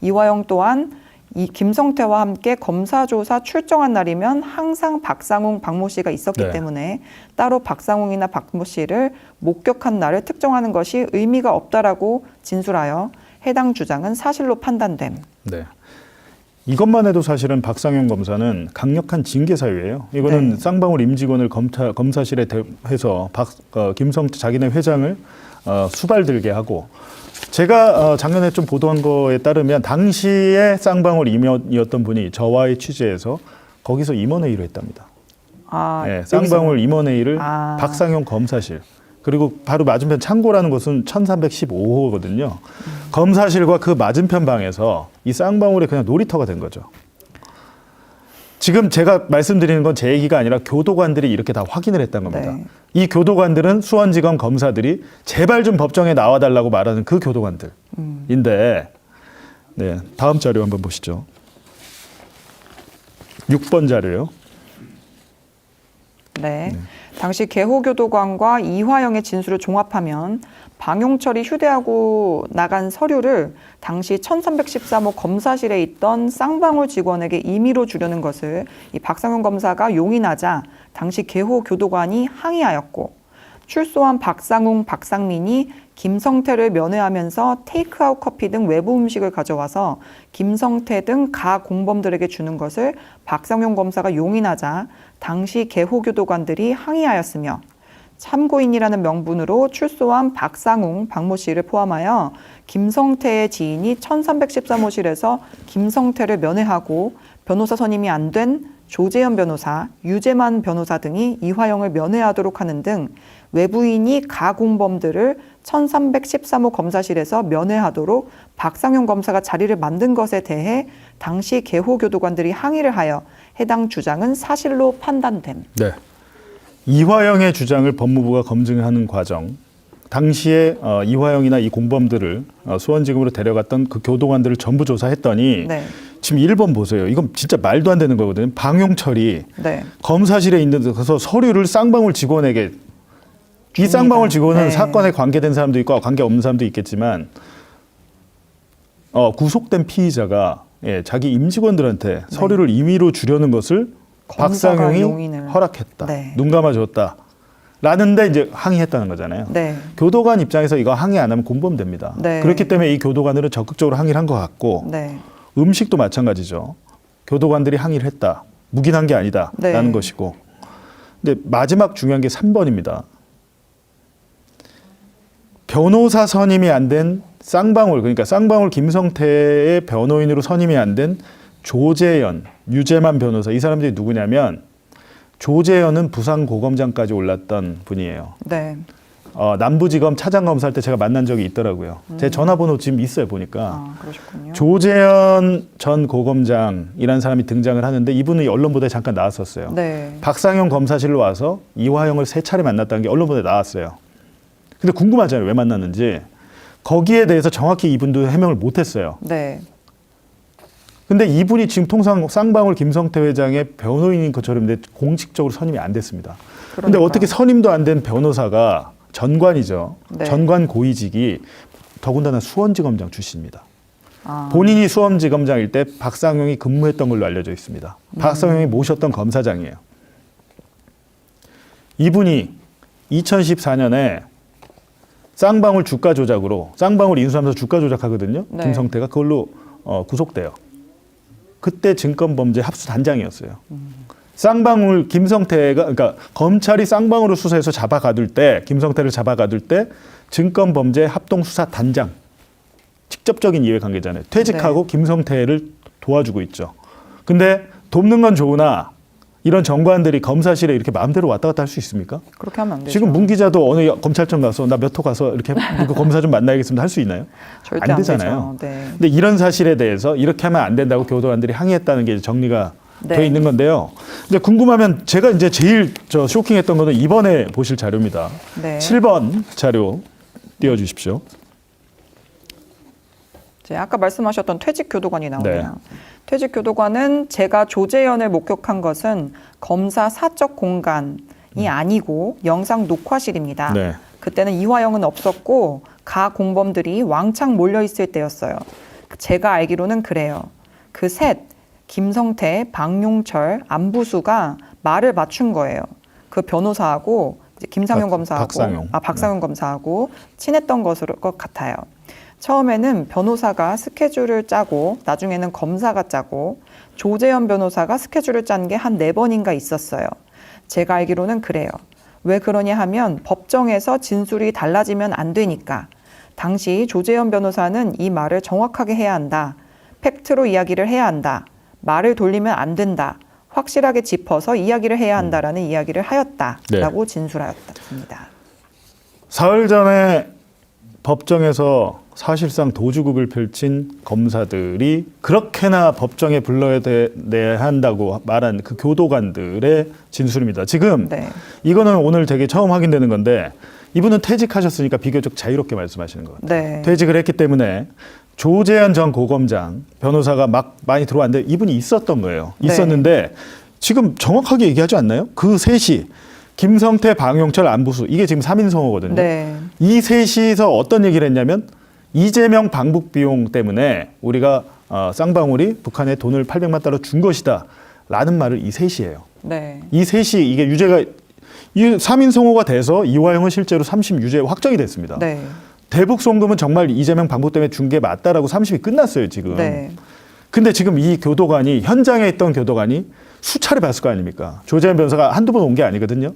이화영 또한 이 김성태와 함께 검사조사 출정한 날이면 항상 박상웅, 박모 씨가 있었기 네. 때문에 따로 박상웅이나 박모 씨를 목격한 날을 특정하는 것이 의미가 없다라고 진술하여 해당 주장은 사실로 판단됨. 네. 이것만 해도 사실은 박상현 검사는 강력한 징계 사유예요. 이거는 네. 쌍방울 임직원을 검사실에 해서 김성태 자기네 회장을 수발들게 하고, 제가 작년에 좀 보도한 거에 따르면 당시에 쌍방울 임원이었던 분이 저와의 취재에서 거기서 임원회의를 했답니다. 네, 쌍방울 임원회의를 박상현 검사실, 그리고 바로 맞은편 창고라는 곳은 1315호거든요. 검사실과 그 맞은편 방에서 이 쌍방울이 그냥 놀이터가 된 거죠. 지금 제가 말씀드리는 건 제 얘기가 아니라 교도관들이 이렇게 다 확인을 했다는 겁니다. 네. 이 교도관들은 수원지검 검사들이 제발 좀 법정에 나와달라고 말하는 그 교도관들인데, 네, 다음 자료 한번 보시죠. 6번 자료요. 네. 당시 개호교도관과 이화영의 진술을 종합하면 방용철이 휴대하고 나간 서류를 당시 1313호 검사실에 있던 쌍방울 직원에게 임의로 주려는 것을 이 박상현 검사가 용인하자 당시 개호교도관이 항의하였고, 출소한 박상웅, 박상민이 김성태를 면회하면서 테이크아웃 커피 등 외부 음식을 가져와서 김성태 등 가 공범들에게 주는 것을 박상현 검사가 용인하자 당시 개호교도관들이 항의하였으며, 참고인이라는 명분으로 출소한 박상웅, 박모 씨를 포함하여 김성태의 지인이 1313호실에서 김성태를 면회하고 변호사 선임이 안 된 조재현 변호사, 유재만 변호사 등이 이화영을 면회하도록 하는 등 외부인이 가공범들을 1313호 검사실에서 면회하도록 박상현 검사가 자리를 만든 것에 대해 당시 개호교도관들이 항의를 하여 해당 주장은 사실로 판단됨. 네. 이화영의 주장을 법무부가 검증하는 과정, 당시에 이화영이나 이 공범들을 수원지검으로 데려갔던 그 교도관들을 전부 조사했더니, 네. 지금 1번 보세요. 이건 진짜 말도 안 되는 거거든요. 방용철이 네. 검사실에 있는 데서 서류를 쌍방울 직원에게, 이 쌍방울 직원은 네. 사건에 관계된 사람도 있고 관계 없는 사람도 있겠지만, 구속된 피의자가 자기 임직원들한테 서류를 임의로 주려는 것을 박상영이 용인을. 허락했다. 네. 눈 감아줬다. 라는데 이제 항의했다는 거잖아요. 네. 교도관 입장에서 이거 항의 안 하면 공범됩니다. 네. 그렇기 때문에 이 교도관들은 적극적으로 항의를 한 것 같고, 네. 음식도 마찬가지죠. 교도관들이 항의를 했다. 묵인한 게 아니다. 네. 라는 것이고. 근데 마지막 중요한 게 3번입니다. 변호사 선임이 안 된 쌍방울, 그러니까 쌍방울 김성태의 변호인으로 선임이 안 된 조재현, 유재만 변호사, 이 사람들이 누구냐면, 조재현은 부산고검장까지 올랐던 분이에요. 네. 남부지검 차장검사할 때 제가 만난 적이 있더라고요. 제 전화번호 지금 있어요, 보니까. 그러셨군요. 조재현 전 고검장이라는 사람이 등장을 하는데, 이분은 언론 보도에 잠깐 나왔었어요. 네. 박상현 검사실로 와서 이화영을 3차례 만났다는 게 언론 보도에 나왔어요. 근데 궁금하잖아요, 왜 만났는지. 거기에 대해서 정확히 이분도 해명을 못했어요. 네. 근데 이분이 지금 통상 쌍방울 김성태 회장의 변호인인 것처럼 공식적으로 선임이 안 됐습니다. 그런데 어떻게 선임도 안 된 변호사가 전관이죠. 네. 전관 고위직이 더군다나 수원지검장 출신입니다. 아. 본인이 수원지검장일 때 박상용이 근무했던 걸로 알려져 있습니다. 박상용이 모셨던 검사장이에요. 이분이 2014년에 쌍방울 주가 조작으로, 쌍방울 인수하면서 주가 조작하거든요. 네. 김성태가 그걸로 구속돼요. 그때 증권범죄 합수 단장이었어요. 쌍방울 김성태가, 그러니까 검찰이 쌍방울을 수사해서 잡아가둘 때, 김성태를 잡아가둘 때 증권범죄 합동수사 단장, 직접적인 이해관계잖아요. 퇴직하고 김성태를 도와주고 있죠. 근데 돕는 건 좋으나 이런 정관들이 검사실에 이렇게 마음대로 왔다 갔다 할 수 있습니까? 그렇게 하면 안 되죠. 지금 문 기자도 어느 검찰청 가서 나 몇 호 가서 이렇게 그 검사 좀 만나야겠습니다 할 수 있나요? 절대 안 되잖아요. 되죠. 네. 근데 이런 사실에 대해서 이렇게 하면 안 된다고 교도관들이 항의했다는 게 정리가 네. 돼 있는 건데요. 이제 궁금하면 제가 이제 제일 쇼킹했던 거는 이번에 보실 자료입니다. 네. 7번 자료 띄워주십시오. 아까 말씀하셨던 퇴직 교도관이 나오네요. 네. 퇴직 교도관은 제가 조재현을 목격한 것은 검사 사적 공간이 아니고 영상 녹화실입니다. 네. 그때는 이화영은 없었고 가 공범들이 왕창 몰려 있을 때였어요. 제가 알기로는 그래요. 그 셋, 김성태, 박용철, 안부수가 말을 맞춘 거예요. 그 변호사하고 이제 김상현 검사하고 박상용. 박상현 네. 검사하고 친했던 것 같아요. 처음에는 변호사가 스케줄을 짜고 나중에는 검사가 짜고 조재현 변호사가 스케줄을 짠 게 한 4번인가 있었어요. 제가 알기로는 그래요. 왜 그러냐 하면 법정에서 진술이 달라지면 안 되니까. 당시 조재현 변호사는 이 말을 정확하게 해야 한다. 팩트로 이야기를 해야 한다. 말을 돌리면 안 된다. 확실하게 짚어서 이야기를 해야 한다라는 이야기를 하였다라고 진술하였습니다. 사흘 전에 법정에서 사실상 도주국을 펼친 검사들이 그렇게나 법정에 불러내야 한다고 말한 그 교도관들의 진술입니다. 지금 이거는 오늘 되게 처음 확인되는 건데 이분은 퇴직하셨으니까 비교적 자유롭게 말씀하시는 것 같아요. 퇴직을 했기 때문에 조재현 전 고검장 변호사가 막 많이 들어왔는데 이분이 있었던 거예요. 있었는데 지금 정확하게 얘기하지 않나요? 그 셋이 김성태, 방용철, 안부수 이게 지금 3인성호거든요. 이 셋이서 어떤 얘기를 했냐면 이재명 방북 비용 때문에 우리가 쌍방울이 북한에 돈을 800만 달러 준 것이다 라는 말을 이 셋이에요. 이 셋이 이게 유죄가 이 3인성호가 돼서 이화영은 실제로 3심 유죄 확정이 됐습니다. 대북 송금은 정말 이재명 방북 때문에 준 게 맞다라고 3심이 끝났어요 지금. 근데 지금 이 교도관이 현장에 있던 교도관이 수차례 봤을 거 아닙니까? 조재현 변호사가 한두 번 온 게 아니거든요.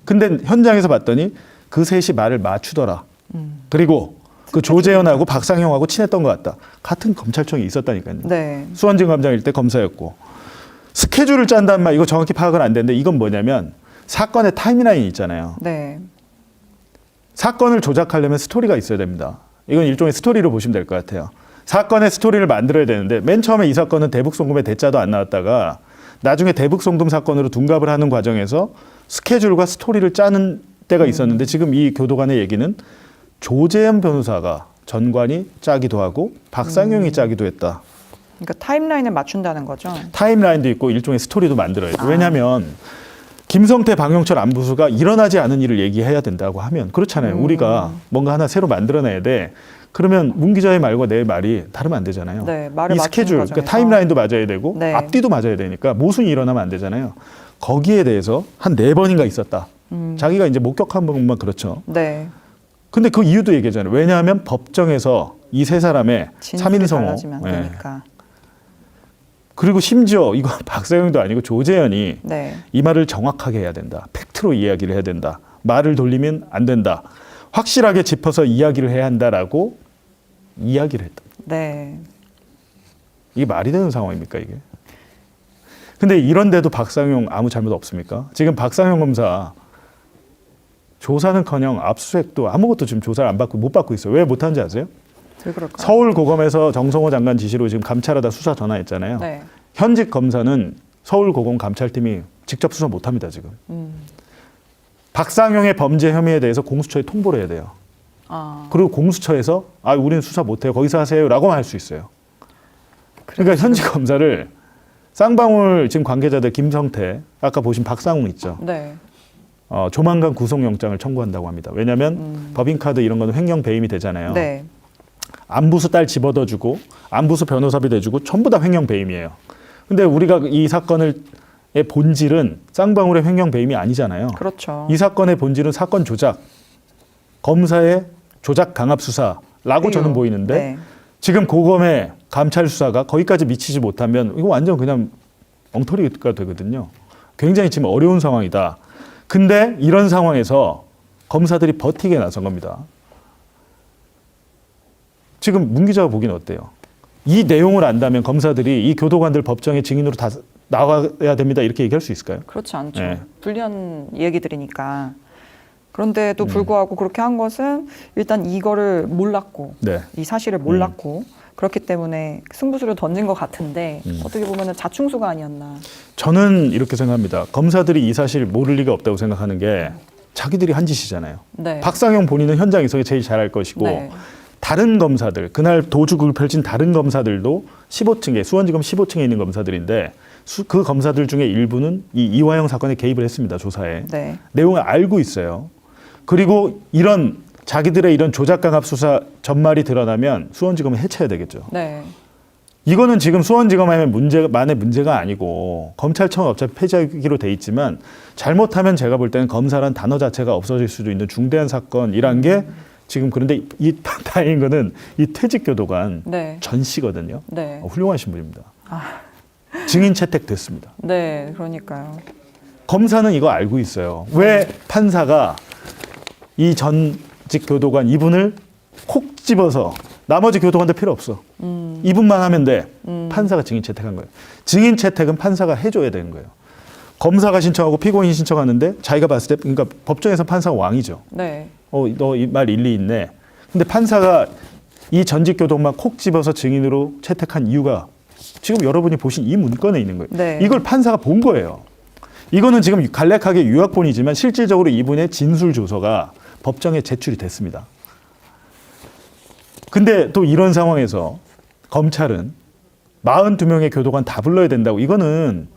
근데 현장에서 봤더니 그 셋이 말을 맞추더라. 그리고 그 조재현하고 박상형하고 친했던 것 같다. 같은 검찰청에 있었다니까요. 수원지검장일 때 검사였고. 스케줄을 짠단 말 이거 정확히 파악은 안 되는데 이건 뭐냐면 사건의 타임라인이 있잖아요. 사건을 조작하려면 스토리가 있어야 됩니다. 이건 일종의 스토리로 보시면 될 것 같아요. 사건의 스토리를 만들어야 되는데 맨 처음에 이 사건은 대북송금의 대자도 안 나왔다가 나중에 대북송금 사건으로 둔갑을 하는 과정에서 스케줄과 스토리를 짜는 때가 있었는데 지금 이 교도관의 얘기는 조재현 변호사가 전관이 짜기도 하고 박상용이 짜기도 했다. 그러니까 타임라인을 맞춘다는 거죠. 타임라인도 있고 일종의 스토리도 만들어야 돼. 왜냐하면 김성태, 방용철, 안부수가 일어나지 않은 일을 얘기해야 된다고 하면 그렇잖아요. 우리가 뭔가 하나 새로 만들어내야 돼. 그러면 문 기자의 말과 내 말이 다르면 안 되잖아요. 말을 이 스케줄, 그러니까 타임라인도 맞아야 되고 앞뒤도 맞아야 되니까 모순이 일어나면 안 되잖아요. 거기에 대해서 한 4번인가 있었다. 자기가 이제 목격한 부분만 그렇죠. 근데 그 이유도 얘기하잖아요. 왜냐하면 법정에서 이 세 사람의 3인성호. 그리고 심지어 이거 박사형도 아니고 조재현이 이 말을 정확하게 해야 된다. 팩트로 이야기를 해야 된다. 말을 돌리면 안 된다. 확실하게 짚어서 이야기를 해야 한다라고 이야기를 했다. 이게 말이 되는 상황입니까 이게? 근데 이런데도 박상용 아무 잘못 없습니까? 지금 박상용 검사 조사는커녕 압수수색도 아무것도 지금 조사를 안 받고 못 받고 있어요. 왜 못하는지 아세요? 서울고검에서 정성호 장관 지시로 지금 감찰하다 수사 전화했잖아요. 현직 검사는 서울고검 감찰팀이 직접 수사 못합니다 지금. 박상용의 범죄 혐의에 대해서 공수처에 통보를 해야 돼요. 그리고 공수처에서 우리는 수사 못해요. 거기서 하세요라고만 할 수 있어요. 그러니까 현직 검사를 쌍방울 지금 관계자들 김성태 아까 보신 박상웅 있죠. 조만간 구속영장을 청구한다고 합니다. 왜냐하면 법인카드 이런 거는 횡령 배임이 되잖아요. 안부수 딸 집어넣어주고 안부수 변호사비 대주고 전부 다 횡령 배임이에요. 근데 우리가 이 사건의 본질은 쌍방울의 횡령 배임이 아니잖아요. 이 사건의 본질은 사건 조작, 검사의 조작 강압 수사라고 저는 보이는데 지금 고검의 감찰 수사가 거기까지 미치지 못하면 이거 완전 그냥 엉터리가 되거든요. 굉장히 지금 어려운 상황이다. 근데 이런 상황에서 검사들이 버티게 나선 겁니다. 지금 문 기자가 보기는 어때요? 이 내용을 안다면 검사들이 이 교도관들 법정에 증인으로 다 나와야 됩니다. 이렇게 얘기할 수 있을까요? 그렇지 않죠. 불리한 얘기들이니까. 그런데도 불구하고 그렇게 한 것은 일단 이거를 몰랐고 이 사실을 몰랐고 그렇기 때문에 승부수를 던진 것 같은데 어떻게 보면 자충수가 아니었나. 저는 이렇게 생각합니다. 검사들이 이 사실 모를 리가 없다고 생각하는 게 자기들이 한 짓이잖아요. 박상영 본인은 현장에서 제일 잘할 것이고 다른 검사들, 그날 도주국을 펼친 다른 검사들도 15층에, 수원지검 15층에 있는 검사들인데 그 검사들 중에 일부는 이 이화영 사건에 개입을 했습니다. 조사에. 내용을 알고 있어요. 그리고 이런 자기들의 이런 조작강압 수사 전말이 드러나면 수원지검은 해체해야 되겠죠. 이거는 지금 수원지검만의 문제가 아니고 검찰청은 어차피 폐지하기로 돼 있지만 잘못하면 제가 볼 때는 검사란 단어 자체가 없어질 수도 있는 중대한 사건이란 게 지금 그런데 이 다행인 거는 이 퇴직교도관 네. 전 씨거든요. 네. 훌륭하신 분입니다. 증인 채택됐습니다. 네, 그러니까요. 검사는 이거 알고 있어요. 왜 판사가 이 전직 교도관 이분을 콕 집어서 나머지 교도관들 필요 없어. 이분만 하면 돼. 판사가 증인 채택한 거예요. 증인 채택은 판사가 해줘야 되는 거예요. 검사가 신청하고 피고인이 신청하는데 자기가 봤을 때, 그러니까 법정에서 판사가 왕이죠. 네. 너 이 말 일리 있네. 근데 판사가 이 전직 교도관 콕 집어서 증인으로 채택한 이유가 지금 여러분이 보신 이 문건에 있는 거예요. 네. 이걸 판사가 본 거예요. 이거는 지금 간략하게 요약본이지만 실질적으로 이분의 진술 조서가 법정에 제출이 됐습니다. 근데 또 이런 상황에서 검찰은 42명의 교도관 다 불러야 된다고, 이거는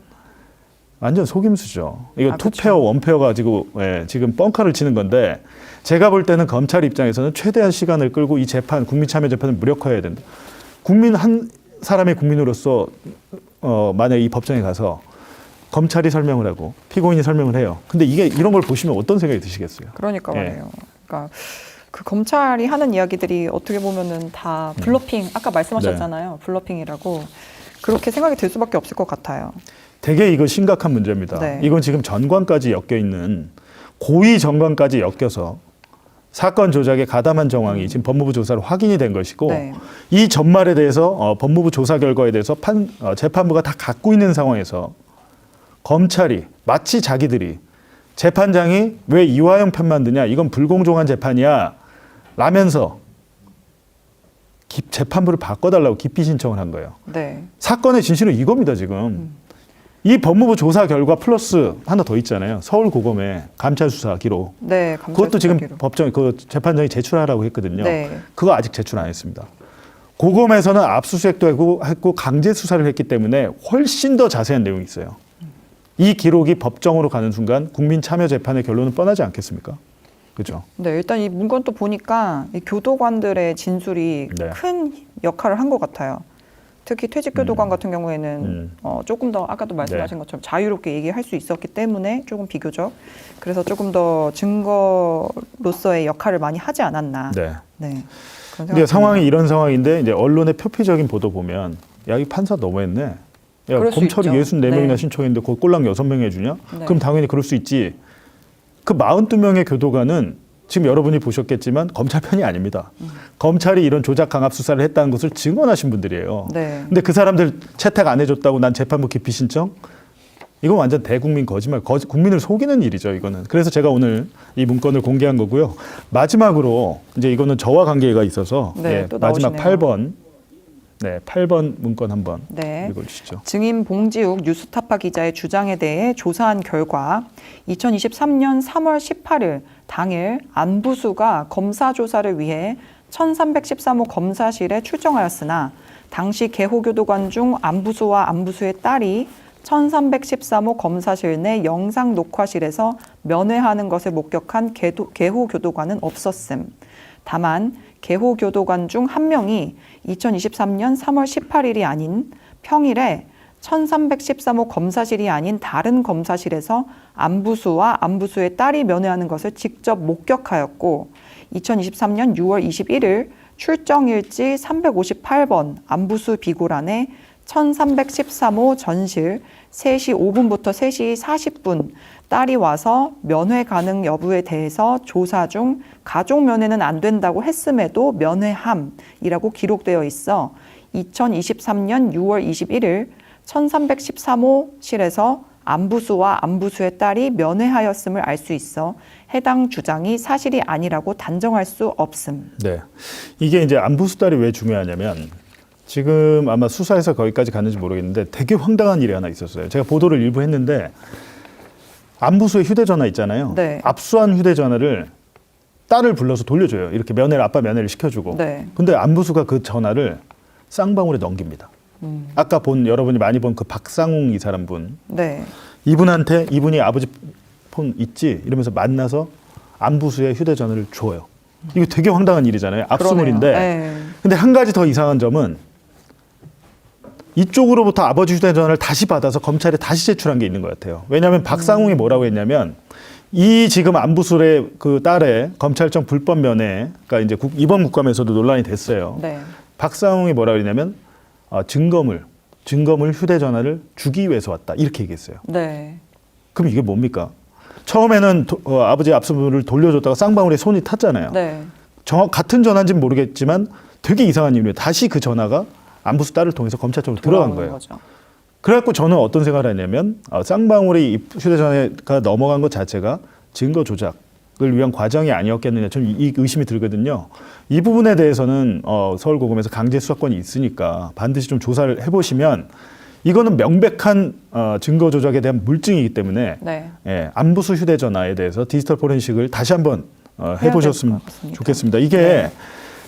완전 속임수죠. 이거 투페어, 원페어 가지고 지금 뻥카를 치는 건데, 제가 볼 때는 검찰 입장에서는 최대한 시간을 끌고 이 재판, 국민참여재판을 무력화해야 된다. 국민 한 사람의 국민으로서 만약에 이 법정에 가서 검찰이 설명을 하고 피고인이 설명을 해요. 근데 이게 이런 걸 보시면 어떤 생각이 드시겠어요? 그러니까 말이에요. 그러니까 그 검찰이 하는 이야기들이 어떻게 보면은 다 블러핑, 아까 말씀하셨잖아요. 블러핑이라고. 그렇게 생각이 들 수밖에 없을 것 같아요. 되게 이거 심각한 문제입니다. 네. 이건 지금 전관까지 엮여 있는, 고의 전관까지 엮여서 사건 조작에 가담한 정황이 지금 법무부 조사로 확인이 된 것이고, 네. 이 전말에 대해서 법무부 조사 결과에 대해서 재판부가 다 갖고 있는 상황에서 검찰이 마치 자기들이 재판장이 왜 이화영 편만 드냐, 이건 불공정한 재판이야 라면서 재판부를 바꿔달라고 기피 신청을 한 거예요. 네. 사건의 진실은 이겁니다. 지금 이 법무부 조사 결과 플러스 하나 더 있잖아요. 서울고검의 감찰 수사 기록. 네. 감찰 그것도 지금 기록. 법정 그 재판장이 제출하라고 했거든요. 네. 그거 아직 제출 안 했습니다. 고검에서는 압수수색도 했고 강제 수사를 했기 때문에 훨씬 더 자세한 내용이 있어요. 이 기록이 법정으로 가는 순간 국민 참여 재판의 결론은 뻔하지 않겠습니까? 그렇죠? 네, 일단 이 문건 또 보니까 이 교도관들의 진술이 네. 큰 역할을 한 것 같아요. 특히 퇴직 교도관 같은 경우에는 조금 더 아까도 말씀하신 것처럼 자유롭게 얘기할 수 있었기 때문에 조금 비교적, 그래서 조금 더 증거로서의 역할을 많이 하지 않았나. 네. 네. 그런 근데 생각이 상황이 듭니다. 이런 상황인데 이제 언론의 표피적인 보도 보면, 야, 이 판사 너무했네. 야, 그럴 수 검찰이 있죠. 64명이나 네. 신청했는데 그 꼴랑 6명 해주냐? 네. 그럼 당연히 그럴 수 있지. 그 42명의 교도관은 지금 여러분이 보셨겠지만 검찰 편이 아닙니다. 검찰이 이런 조작 강압 수사를 했다는 것을 증언하신 분들이에요. 네. 근데 그 사람들 채택 안 해줬다고 난 재판부 기피 신청? 이건 완전 대국민 거짓말, 국민을 속이는 일이죠, 이거는. 그래서 제가 오늘 이 문건을 공개한 거고요. 마지막으로 이제 이거는 저와 관계가 있어서 네, 또 마지막 나오시네요. 8번, 8번 문건 한번 네. 읽어주시죠. 증인 봉지욱 뉴스타파 기자의 주장에 대해 조사한 결과 2023년 3월 18일 당일 안부수가 검사 조사를 위해 1313호 검사실에 출정하였으나 당시 개호교도관 중 안부수와 안부수의 딸이 1313호 검사실 내 영상 녹화실에서 면회하는 것을 목격한 개호교도관은 없었음. 다만 개호교도관 중 한 명이 2023년 3월 18일이 아닌 평일에 1313호 검사실이 아닌 다른 검사실에서 안부수와 안부수의 딸이 면회하는 것을 직접 목격하였고 2023년 6월 21일 출정일지 358번 안부수 비고란에 1313호 전실 3시 5분부터 3시 40분 딸이 와서 면회 가능 여부에 대해서 조사 중 가족 면회는 안 된다고 했음에도 면회함이라고 기록되어 있어 2023년 6월 21일 1313호실에서 안부수와 안부수의 딸이 면회하였음을 알 수 있어 해당 주장이 사실이 아니라고 단정할 수 없음. 네, 이게 이제 안부수 딸이 왜 중요하냐면 지금 아마 수사에서 거기까지 갔는지 모르겠는데 되게 황당한 일이 하나 있었어요. 제가 보도를 일부 했는데 안부수의 휴대전화 있잖아요. 네. 압수한 휴대전화를 딸을 불러서 돌려줘요. 이렇게 아빠 면회를 시켜주고. 네. 근데 안부수가 그 전화를 쌍방울에 넘깁니다. 아까 여러분이 많이 본 그 박상웅 이 사람 분. 네. 이분한테 이분이 아버지 폰 있지? 이러면서 만나서 안부수의 휴대전화를 줘요. 이거 되게 황당한 일이잖아요. 압수물인데. 네. 근데 한 가지 더 이상한 점은 이쪽으로부터 아버지 휴대전화를 다시 받아서 검찰에 다시 제출한 게 있는 것 같아요. 왜냐하면 박상웅이 뭐라고 했냐면 이 지금 안부술의 그 딸의 검찰청 불법 면회가 이제 이번 국감에서도 논란이 됐어요. 네. 박상웅이 뭐라 그러냐면 증거물 휴대전화를 주기 위해서 왔다 이렇게 얘기했어요. 네. 그럼 이게 뭡니까? 처음에는 아버지 압수물을 돌려줬다가 쌍방울에 손이 탔잖아요. 네. 같은 전화인지는 모르겠지만 되게 이상한 이유로 다시 그 전화가 안부수 딸을 통해서 검찰청으로 들어간 거예요. 거죠. 그래갖고 저는 어떤 생각을 했냐면 쌍방울이 이 휴대전화가 넘어간 것 자체가 증거 조작을 위한 과정이 아니었겠느냐 저는 이 의심이 들거든요. 이 부분에 대해서는 서울고검에서 강제 수사권이 있으니까 반드시 좀 조사를 해보시면 이거는 명백한 증거 조작에 대한 물증이기 때문에 네. 예, 안부수 휴대전화에 대해서 디지털 포렌식을 다시 한번 해보셨으면 좋겠습니다. 이게 네.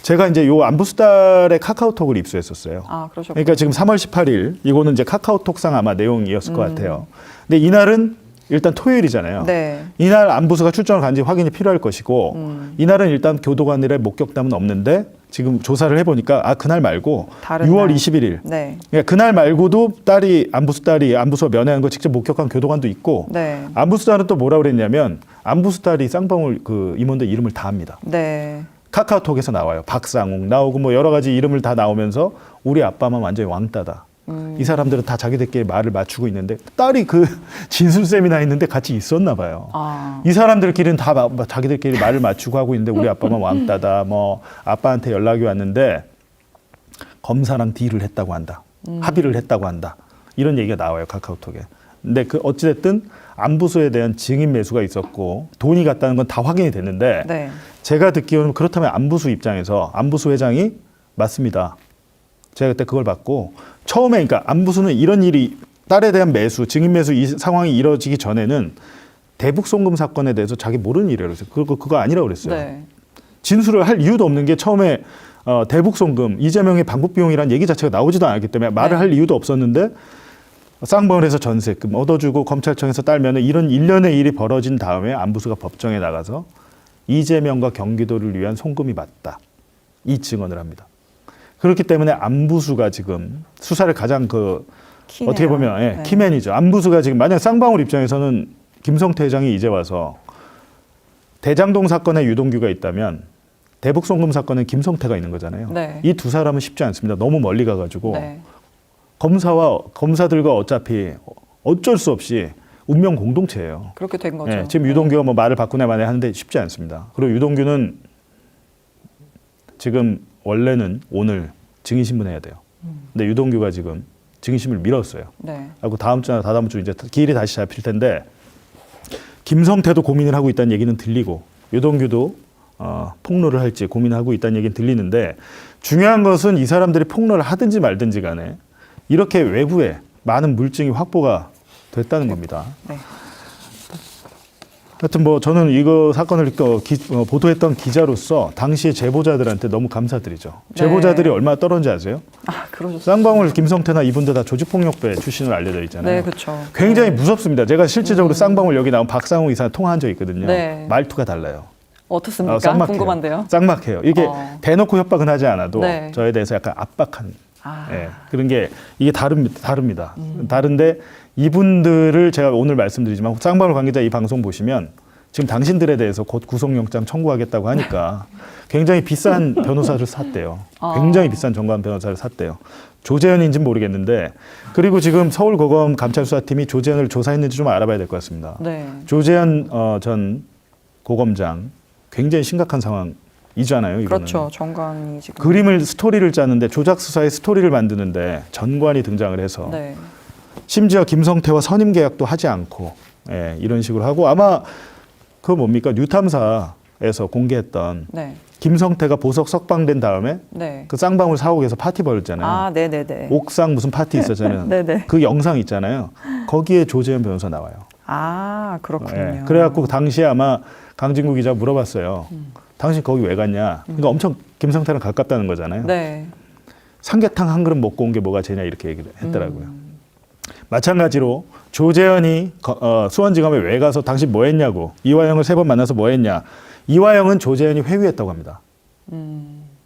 제가 이제 요 안부수 딸의 카카오톡을 입수했었어요. 아, 그러셨군요. 그러니까 지금 3월 18일 이거는 이제 카카오톡상 아마 내용이었을 것 같아요. 근데 이날은 일단 토요일이잖아요. 네. 이날 안부수가 출정을 간지 확인이 필요할 것이고 이날은 일단 교도관들의 목격담은 없는데 지금 조사를 해보니까 그날 말고 다른 6월 날. 21일 네. 그러니까 그날 말고도 딸이 안부수와 면회한 거 직접 목격한 교도관도 있고 네. 안부수 딸은 또 뭐라 그랬냐면 안부수 딸이 쌍방울 그 임원들 이름을 다 합니다. 네. 카카오톡에서 나와요. 박상웅 나오고 뭐 여러 가지 이름을 다 나오면서 우리 아빠만 완전히 왕따다. 이 사람들은 다 자기들끼리 말을 맞추고 있는데 딸이 그 진술 세미나 있는데 같이 있었나 봐요. 아. 이 사람들끼리는 다 자기들끼리 말을 맞추고 하고 있는데 우리 아빠만 왕따다. 뭐 아빠한테 연락이 왔는데 검사랑 딜을 했다고 한다. 합의를 했다고 한다. 이런 얘기가 나와요. 카카오톡에. 근데 그 어찌됐든 안부수에 대한 증인 매수가 있었고 돈이 갔다는 건 다 확인이 됐는데 네. 제가 듣기로는 그렇다면 안부수 입장에서 안부수 회장이 맞습니다. 제가 그때 그걸 받고 처음에 그러니까 안부수는 이런 일이 딸에 대한 매수, 증인 매수 이 상황이 이뤄지기 전에는 대북 송금 사건에 대해서 자기 모르는 일이라고 그랬어요. 그거 아니라고 그랬어요. 네. 진술을 할 이유도 없는 게 처음에 대북 송금, 이재명의 방북 비용이라는 얘기 자체가 나오지도 않았기 때문에 말을 할 이유도 없었는데 쌍방울에서 전세금 얻어주고 검찰청에서 딸면은 이런 일련의 일이 벌어진 다음에 안부수가 법정에 나가서 이재명과 경기도를 위한 송금이 맞다. 이 증언을 합니다. 그렇기 때문에 안부수가 지금 수사를 가장 키네요. 어떻게 보면 네. 키맨이죠. 안부수가 지금 만약 쌍방울 입장에서는 김성태 회장이 이제 와서 대장동 사건에 유동규가 있다면 대북 송금 사건은 김성태가 있는 거잖아요. 네. 이 두 사람은 쉽지 않습니다. 너무 멀리 가가지고 네. 검사들과 어차피 어쩔 수 없이 운명 공동체예요. 그렇게 된 거죠. 예, 지금 유동규가 뭐 말을 바꾸네 마네 하는데 쉽지 않습니다. 그리고 유동규는 지금 원래는 오늘 증인 신문해야 돼요. 근데 유동규가 지금 증인 신문을 미뤘어요. 네. 그리고 다음 주나 다다음 주 이제 기일이 다시 잡힐 텐데 김성태도 고민을 하고 있다는 얘기는 들리고 유동규도 폭로를 할지 고민하고 있다는 얘기는 들리는데 중요한 것은 이 사람들이 폭로를 하든지 말든지 간에 이렇게 외부에 많은 물증이 확보가 됐다는 겁니다. 네. 하여튼 뭐 저는 이거 사건을 보도했던 기자로서 당시의 제보자들한테 너무 감사드리죠. 네. 제보자들이 얼마나 떨었는지 아세요? 아, 그러셨어요. 쌍방울, 김성태나 이분들 다 조직폭력배 출신으로 알려져 있잖아요. 네, 그렇죠. 굉장히 무섭습니다. 제가 실질적으로 쌍방울 여기 나온 박상욱 이사 통화한 적 있거든요. 네. 말투가 달라요. 어떻습니까? 쌍막해요. 궁금한데요. 쌍막해요. 이게 대놓고 협박은 하지 않아도 네. 저에 대해서 약간 압박한 아. 그런 게 이게 다릅니다. 다른데 이분들을 제가 오늘 말씀드리지만 쌍방울 관계자 이 방송 보시면 지금 당신들에 대해서 곧 구속영장 청구하겠다고 하니까 굉장히 비싼 변호사를 샀대요. 굉장히 비싼 정관 변호사를 샀대요. 조재현인지는 모르겠는데 그리고 지금 서울고검 감찰수사팀이 조재현을 조사했는지 좀 알아봐야 될 것 같습니다. 네. 조재현 전 고검장 굉장히 심각한 상황이잖아요. 이거는. 그렇죠. 정관이 지금. 그림을 스토리를 짜는데 조작 수사의 스토리를 만드는데 전관이 등장을 해서 네. 심지어 김성태와 선임 계약도 하지 않고 이런 식으로 하고 아마 그 뭡니까 뉴탐사에서 공개했던 네. 김성태가 보석 석방된 다음에 네. 그 쌍방울 사옥에서 파티 벌였잖아요. 아, 네, 네, 네. 옥상 무슨 파티 있었잖아요. 네네. 그 영상 있잖아요. 거기에 조재현 변호사 나와요. 아, 그렇군요. 그래갖고 당시에 아마 강진구 기자가 물어봤어요. 당신 거기 왜 갔냐? 그러니까 엄청 김성태랑 가깝다는 거잖아요. 네. 삼계탕 한 그릇 먹고 온 게 뭐가 죄냐 이렇게 얘기를 했더라고요. 마찬가지로 조재현이 수원지검에 왜 가서 당신 뭐 했냐고 이화영을 3번 만나서 뭐 했냐. 이화영은 조재현이 회유했다고 합니다.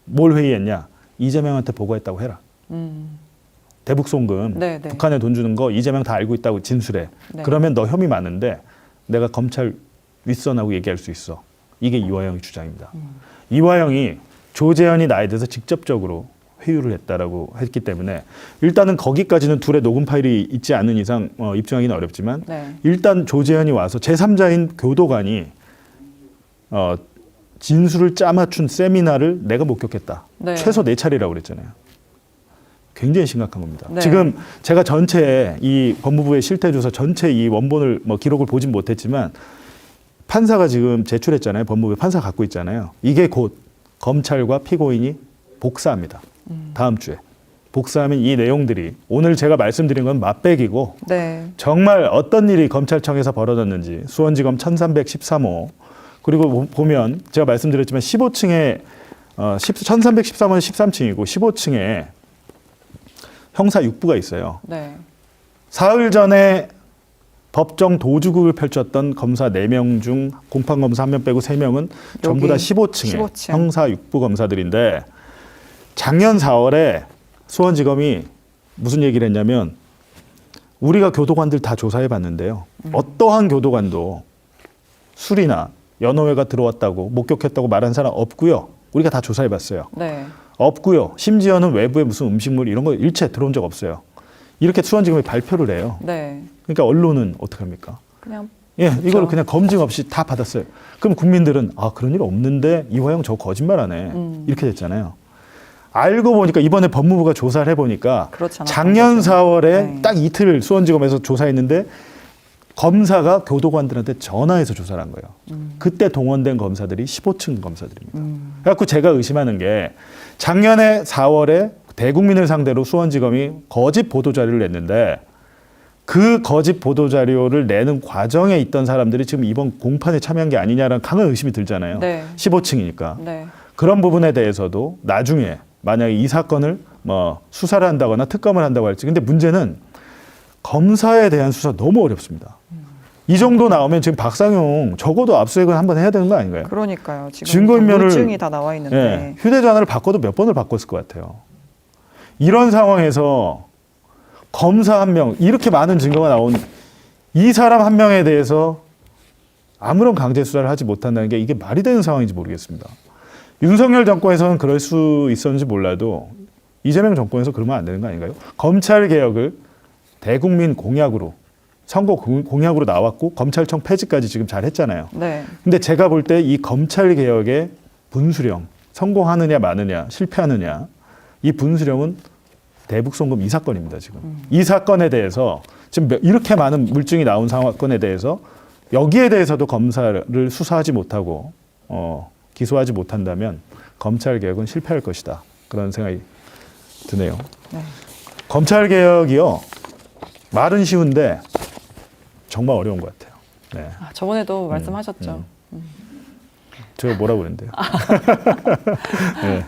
뭘 회의했냐. 이재명한테 보고했다고 해라. 대북 송금 네, 네. 북한에 돈 주는 거 이재명 다 알고 있다고 진술해. 네. 그러면 너 혐의 많은데 내가 검찰 윗선하고 얘기할 수 있어. 이게 이화영의 주장입니다. 이화영이 조재현이 나에 대해서 직접적으로 회유를 했다라고 했기 때문에 일단은 거기까지는 둘의 녹음 파일이 있지 않은 이상 입증하기는 어렵지만 네. 일단 조재현이 와서 제3자인 교도관이 진술을 짜맞춘 세미나를 내가 목격했다. 네. 최소 4차례라고 그랬잖아요. 굉장히 심각한 겁니다. 네. 지금 제가 전체 이 법무부의 실태조사 전체 이 원본을 기록을 보진 못했지만 판사가 지금 제출했잖아요. 법무부에 판사 갖고 있잖아요. 이게 곧 검찰과 피고인이 복사합니다. 다음 주에. 복사하면 이 내용들이 오늘 제가 말씀드린 건 맛배기고 네. 정말 정말 어떤 일이 검찰청에서 벌어졌는지 수원지검 1313호 그리고 보면 제가 말씀드렸지만 15층에 1313호는 13층이고 15층에 형사 6부가 있어요. 네. 사흘 전에 법정 도주극을 펼쳤던 검사 4명 중 공판검사 1명 빼고 3명은 전부 다 15층에 15층. 형사 6부 검사들인데 작년 4월에 수원지검이 무슨 얘기를 했냐면 우리가 교도관들 다 조사해 봤는데요. 어떠한 교도관도 술이나 연호회가 들어왔다고 목격했다고 말한 사람 없고요. 우리가 다 조사해 봤어요. 네. 없고요. 심지어는 외부에 무슨 음식물 이런 거 일체 들어온 적 없어요. 이렇게 수원지검이 발표를 해요. 네. 그러니까 언론은 어떡합니까? 그냥 예, 이걸 그렇죠. 그냥 검증 없이 다 받았어요. 그럼 국민들은 아 그런 일 없는데 이화영 저 거짓말하네 이렇게 됐잖아요. 알고 보니까 이번에 법무부가 조사를 해보니까 그렇지 않았던 작년 거죠. 4월에 네. 딱 이틀 수원지검에서 조사했는데 검사가 교도관들한테 전화해서 조사를 한 거예요. 그때 동원된 검사들이 15층 검사들입니다. 그래갖고 제가 의심하는 게 작년에 4월에 대국민을 상대로 수원지검이 거짓 보도자료를 냈는데 그 거짓 보도자료를 내는 과정에 있던 사람들이 지금 이번 공판에 참여한 게 아니냐라는 강한 의심이 들잖아요. 네. 15층이니까. 네. 그런 부분에 대해서도 나중에 만약에 이 사건을 수사를 한다거나 특검을 한다고 할지. 근데 문제는 검사에 대한 수사 너무 어렵습니다. 이 정도 나오면 지금 박상용 적어도 압수수색을 한번 해야 되는 거 아닌가요? 그러니까요. 지금 증거인멸을- 물증이 다 나와 있는데. 예, 휴대전화를 바꿔도 몇 번을 바꿨을 것 같아요. 이런 상황에서 검사 한 명, 이렇게 많은 증거가 나온 이 사람 한 명에 대해서 아무런 강제 수사를 하지 못한다는 게 이게 말이 되는 상황인지 모르겠습니다. 윤석열 정권에서는 그럴 수 있었는지 몰라도 이재명 정권에서 그러면 안 되는 거 아닌가요? 검찰 개혁을 대국민 공약으로 선거 공약으로 나왔고 검찰청 폐지까지 지금 잘 했잖아요. 네. 근데 제가 볼 때 이 검찰 개혁의 분수령 성공하느냐 마느냐 실패하느냐 이 분수령은 대북송금 이 사건입니다. 지금 이 사건에 대해서 지금 이렇게 많은 물증이 나온 사건에 대해서 여기에 대해서도 검사를 수사하지 못하고 기소하지 못한다면 검찰 개혁은 실패할 것이다. 그런 생각이 드네요. 네. 검찰 개혁이요 말은 쉬운데 정말 어려운 것 같아요. 네. 아, 저번에도 말씀하셨죠. 제가 뭐라고 그랬는데요. 네.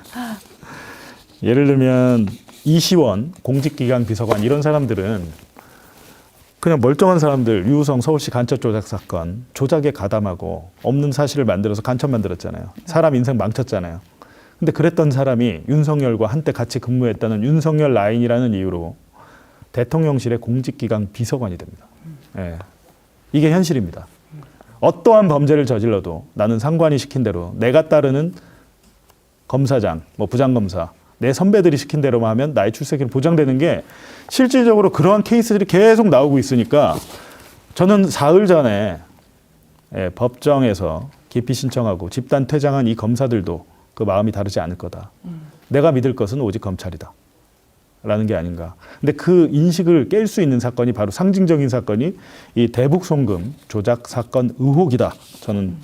예를 들면 이시원 공직기강 비서관 이런 사람들은 그냥 멀쩡한 사람들 유우성 서울시 간첩 조작 사건 조작에 가담하고 없는 사실을 만들어서 간첩 만들었잖아요. 사람 인생 망쳤잖아요. 근데 그랬던 사람이 윤석열과 한때 같이 근무했다는 윤석열 라인이라는 이유로 대통령실의 공직기강 비서관이 됩니다. 네. 이게 현실입니다. 어떠한 범죄를 저질러도 나는 상관이 시킨 대로 내가 따르는 검사장, 부장검사, 내 선배들이 시킨 대로만 하면 나의 출세기는 보장되는 게 실질적으로 그러한 케이스들이 계속 나오고 있으니까 저는 사흘 전에 법정에서 기피 신청하고 집단 퇴장한 이 검사들도 그 마음이 다르지 않을 거다. 내가 믿을 것은 오직 검찰이다. 라는 게 아닌가. 근데 그 인식을 깰 수 있는 사건이 바로 상징적인 사건이 이 대북 송금 조작 사건 의혹이다. 저는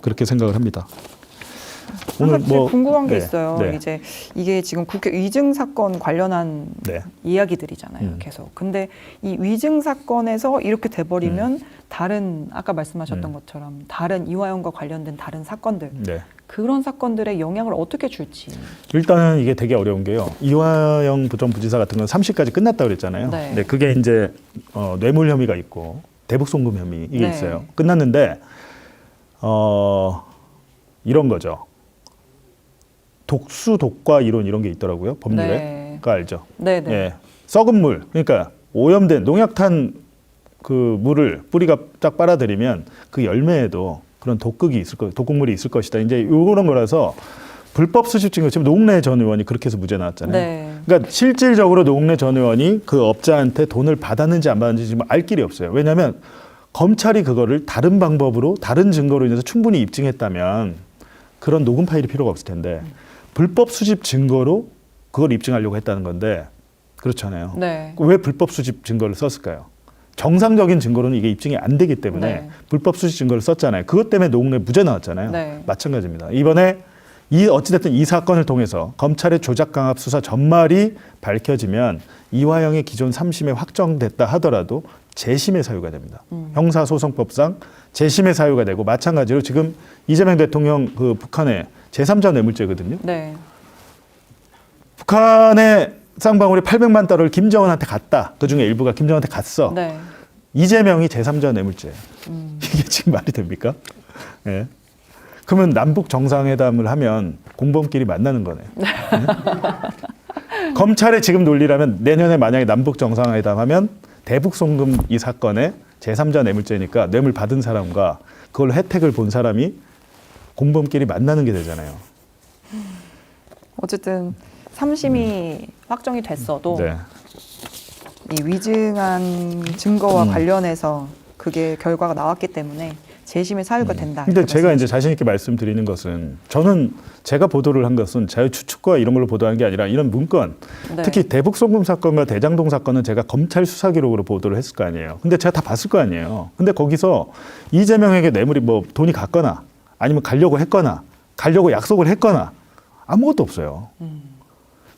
그렇게 생각을 합니다. 오늘 궁금한 게 네, 있어요. 네. 이제 이게 지금 국회 위증 사건 관련한 네. 이야기들이잖아요. 계속. 근데 이 위증 사건에서 이렇게 돼버리면 다른 아까 말씀하셨던 것처럼 다른 이화영과 관련된 다른 사건들 네. 그런 사건들의 영향을 어떻게 줄지. 일단은 이게 되게 어려운 게요. 이화영 전 부지사 같은 건 3시까지 끝났다고 그랬잖아요. 네. 근데 그게 이제 뇌물 혐의가 있고 대북 송금 혐의 이게 네. 있어요. 끝났는데 이런 거죠. 독수 독과 이론 이런 게 있더라고요. 법률에. 네. 그거 알죠? 네네. 예. 썩은 물. 그러니까 오염된 농약탄 그 물을 뿌리가 쫙 빨아들이면 그 열매에도 그런 독극이 있을 거, 독극물이 있을 것이다. 이제 이런 거라서 불법 수집 증거 지금 노웅래 전 의원이 그렇게 해서 무죄 나왔잖아요. 네. 그러니까 실질적으로 노웅래 전 의원이 그 업자한테 돈을 받았는지 안 받았는지 지금 알 길이 없어요. 왜냐하면 검찰이 그거를 다른 방법으로 다른 증거로 인해서 충분히 입증했다면 그런 녹음 파일이 필요가 없을 텐데 불법 수집 증거로 그걸 입증하려고 했다는 건데 그렇잖아요. 네. 왜 불법 수집 증거를 썼을까요? 정상적인 증거로는 이게 입증이 안 되기 때문에 네. 불법 수집 증거를 썼잖아요. 그것 때문에 노웅래 무죄 나왔잖아요. 네. 마찬가지입니다. 이번에 어찌됐든 이 사건을 통해서 검찰의 조작 강압 수사 전말이 밝혀지면 이화영의 기존 3심에 확정됐다 하더라도 재심의 사유가 됩니다. 형사소송법상 재심의 사유가 되고 마찬가지로 지금 이재명 대통령 그 북한의 제3자 뇌물죄거든요. 네. 북한의 쌍방울이 800만 달러를 김정은한테 갔다. 그중에 일부가 김정은한테 갔어. 네. 이재명이 제3자 뇌물죄예요. 이게 지금 말이 됩니까? 예. 그러면 남북 정상회담을 하면 공범끼리 만나는 거네요. 네? 검찰의 지금 논리라면 내년에 만약에 남북 정상회담 하면 대북 송금 이 사건에 제3자 뇌물죄니까 뇌물 받은 사람과 그걸 혜택을 본 사람이 공범끼리 만나는 게 되잖아요. 어쨌든 3심이 확정이 됐어도 네. 이 위증한 증거와 관련해서 그게 결과가 나왔기 때문에 재심의 사유가 된다. 근데 이렇게 제가 이제 자신 있게 말씀드리는 것은 저는 제가 보도를 한 것은 자유 추측과 이런 걸로 보도한 게 아니라 이런 문건 네. 특히 대북 송금 사건과 대장동 사건은 제가 검찰 수사 기록으로 보도를 했을 거 아니에요. 근데 제가 다 봤을 거 아니에요. 근데 거기서 이재명에게 뇌물이 뭐 돈이 갔거나 아니면 가려고 했거나 가려고 약속을 했거나 아무것도 없어요.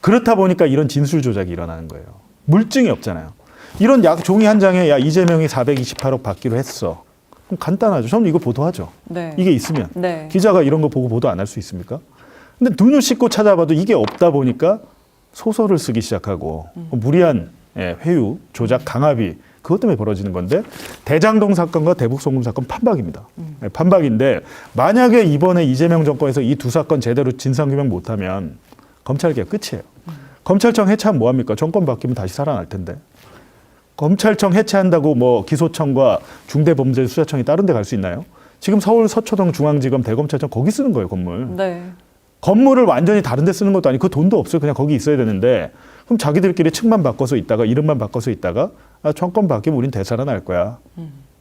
그렇다 보니까 이런 진술 조작이 일어나는 거예요. 물증이 없잖아요. 이런 종이 한 장에 야 이재명이 428억 받기로 했어. 그럼 간단하죠. 저는 이거 보도하죠. 네. 이게 있으면 네. 기자가 이런 거 보고 보도 안 할 수 있습니까? 근데 눈을 씻고 찾아봐도 이게 없다 보니까 소설을 쓰기 시작하고 무리한 회유, 조작, 강압이 그것 때문에 벌어지는 건데 대장동 사건과 대북 송금 사건 판박입니다. 판박인데 만약에 이번에 이재명 정권에서 이 두 사건 제대로 진상규명 못하면 검찰 개혁 끝이에요. 검찰청 해체하면 뭐합니까? 정권 바뀌면 다시 살아날 텐데. 검찰청 해체한다고 뭐 기소청과 중대범죄수사청이 다른 데 갈 수 있나요? 지금 서울 서초동 중앙지검 대검찰청 거기 쓰는 거예요, 건물. 네. 건물을 완전히 다른 데 쓰는 것도 아니고 그 돈도 없어요. 그냥 거기 있어야 되는데 그럼 자기들끼리 층만 바꿔서 있다가 이름만 바꿔서 있다가 정권 바뀌면 우린 되살아날 거야.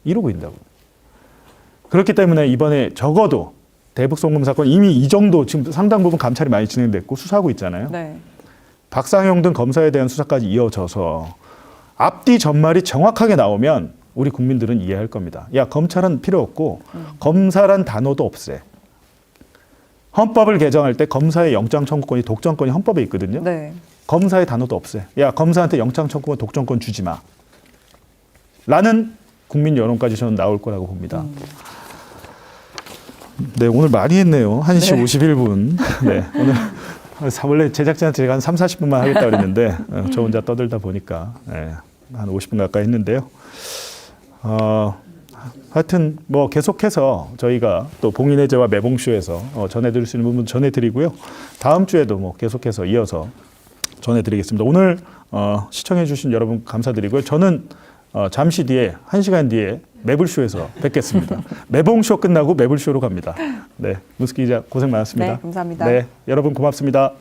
이러고 있다고. 그렇기 때문에 이번에 적어도 대북 송금 사건 이미 이 정도 지금 상당 부분 감찰이 많이 진행됐고 수사하고 있잖아요. 네. 박상영 등 검사에 대한 수사까지 이어져서 앞뒤 전말이 정확하게 나오면 우리 국민들은 이해할 겁니다. 야, 검찰은 필요 없고 검사란 단어도 없애. 헌법을 개정할 때 검사의 영장 청구권이 독점권이 헌법에 있거든요. 네. 검사의 단어도 없애. 야, 검사한테 영장 청구권 독점권 주지 마. 라는 국민 여론까지 저는 나올 거라고 봅니다. 네, 오늘 많이 했네요. 1시 네. 51분. 네, 오늘 원래 제작진한테 제가 한 3, 40분만 하겠다 그랬는데 저 혼자 떠들다 보니까 한 50분 가까이 했는데요. 하여튼 뭐 계속해서 저희가 또 봉인해제와 매봉쇼에서 전해드릴 수 있는 부분 전해드리고요. 다음 주에도 뭐 계속해서 이어서 전해드리겠습니다. 오늘 시청해주신 여러분 감사드리고요. 저는 잠시 뒤에 1시간 뒤에 매불쇼에서 뵙겠습니다. 매봉쇼 끝나고 매불쇼로 갑니다. 네, 문숙기 기자 고생 많았습니다. 네, 감사합니다. 네, 여러분 고맙습니다.